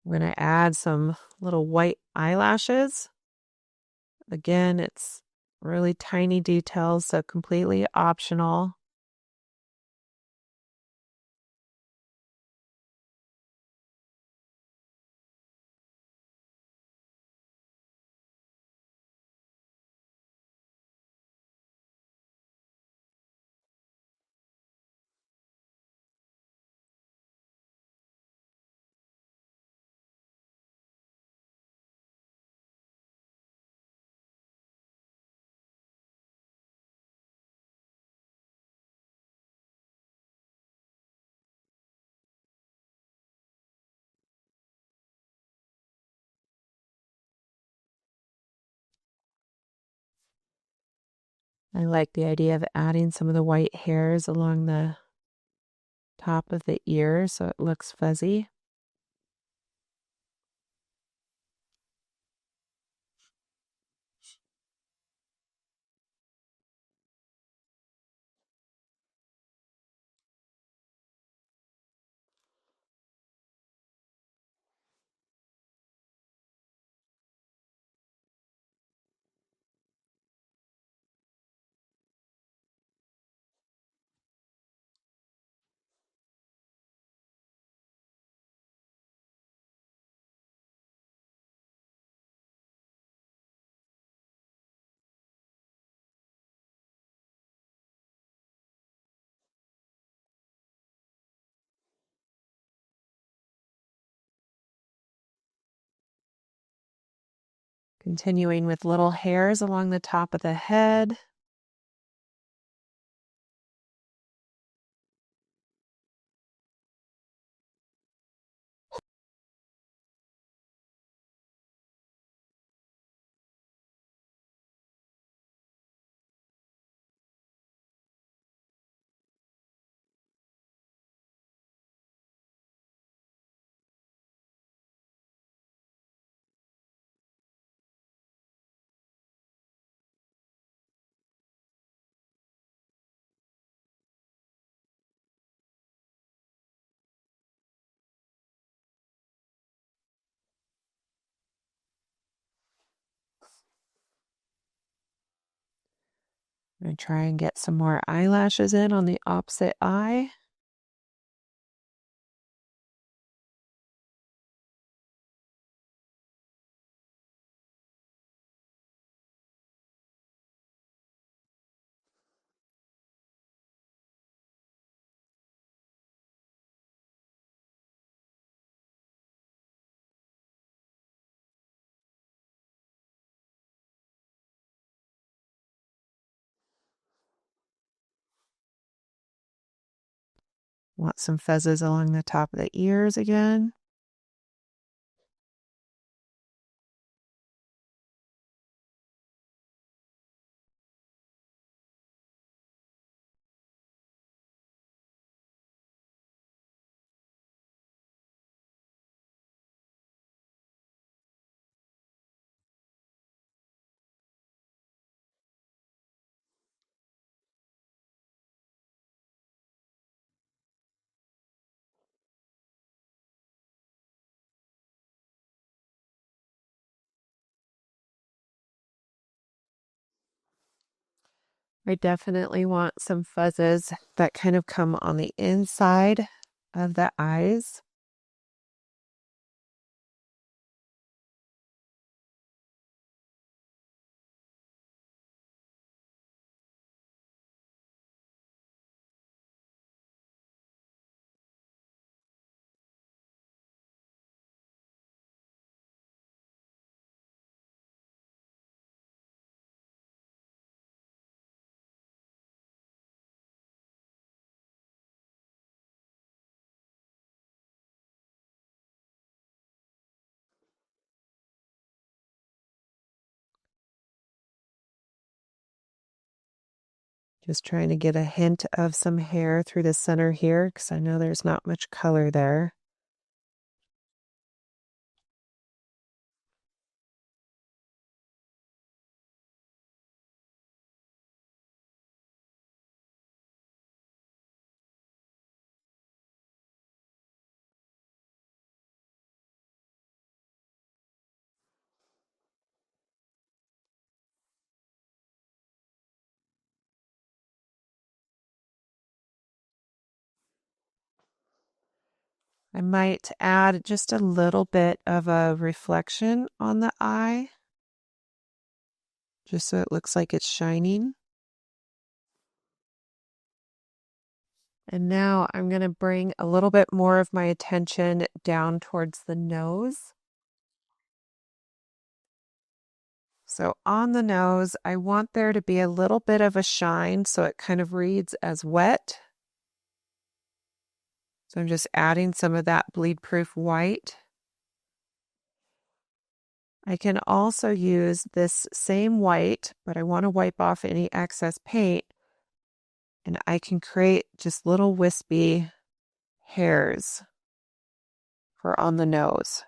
I'm going to add some little white eyelashes. Again, it's really tiny details, so completely optional. I like the idea of adding some of the white hairs along the top of the ear so it looks fuzzy. Continuing with little hairs along the top of the head. I'm going to try and get some more eyelashes in on the opposite eye. Want some fezzes along the top of the ears again. I definitely want some fuzzes that kind of come on the inside of the eyes. Just trying to get a hint of some hair through the center here because I know there's not much color there. I might add just a little bit of a reflection on the eye, just so it looks like it's shining. And now I'm going to bring a little bit more of my attention down towards the nose. So on the nose, I want there to be a little bit of a shine so it kind of reads as wet. So I'm just adding some of that bleed-proof white. I can also use this same white, but I want to wipe off any excess paint. And I can create just little wispy hairs for on the nose.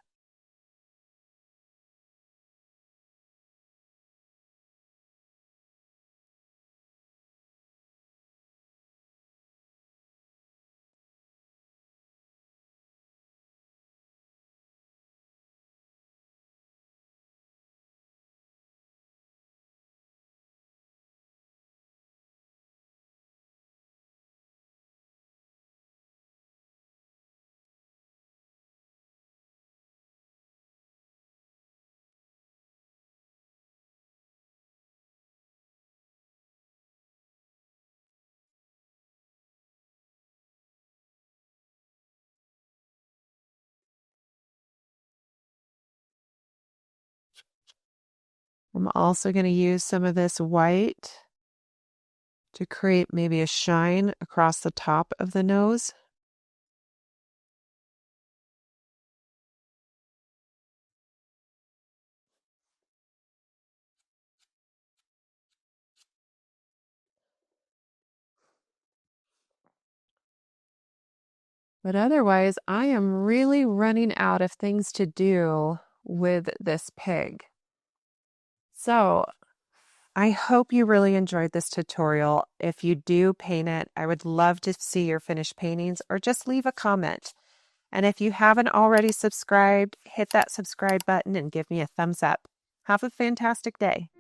I'm also going to use some of this white to create maybe a shine across the top of the nose. But otherwise, I am really running out of things to do with this pig. So I hope you really enjoyed this tutorial. If you do paint it, I would love to see your finished paintings or just leave a comment. And if you haven't already subscribed, hit that subscribe button and give me a thumbs up. Have a fantastic day.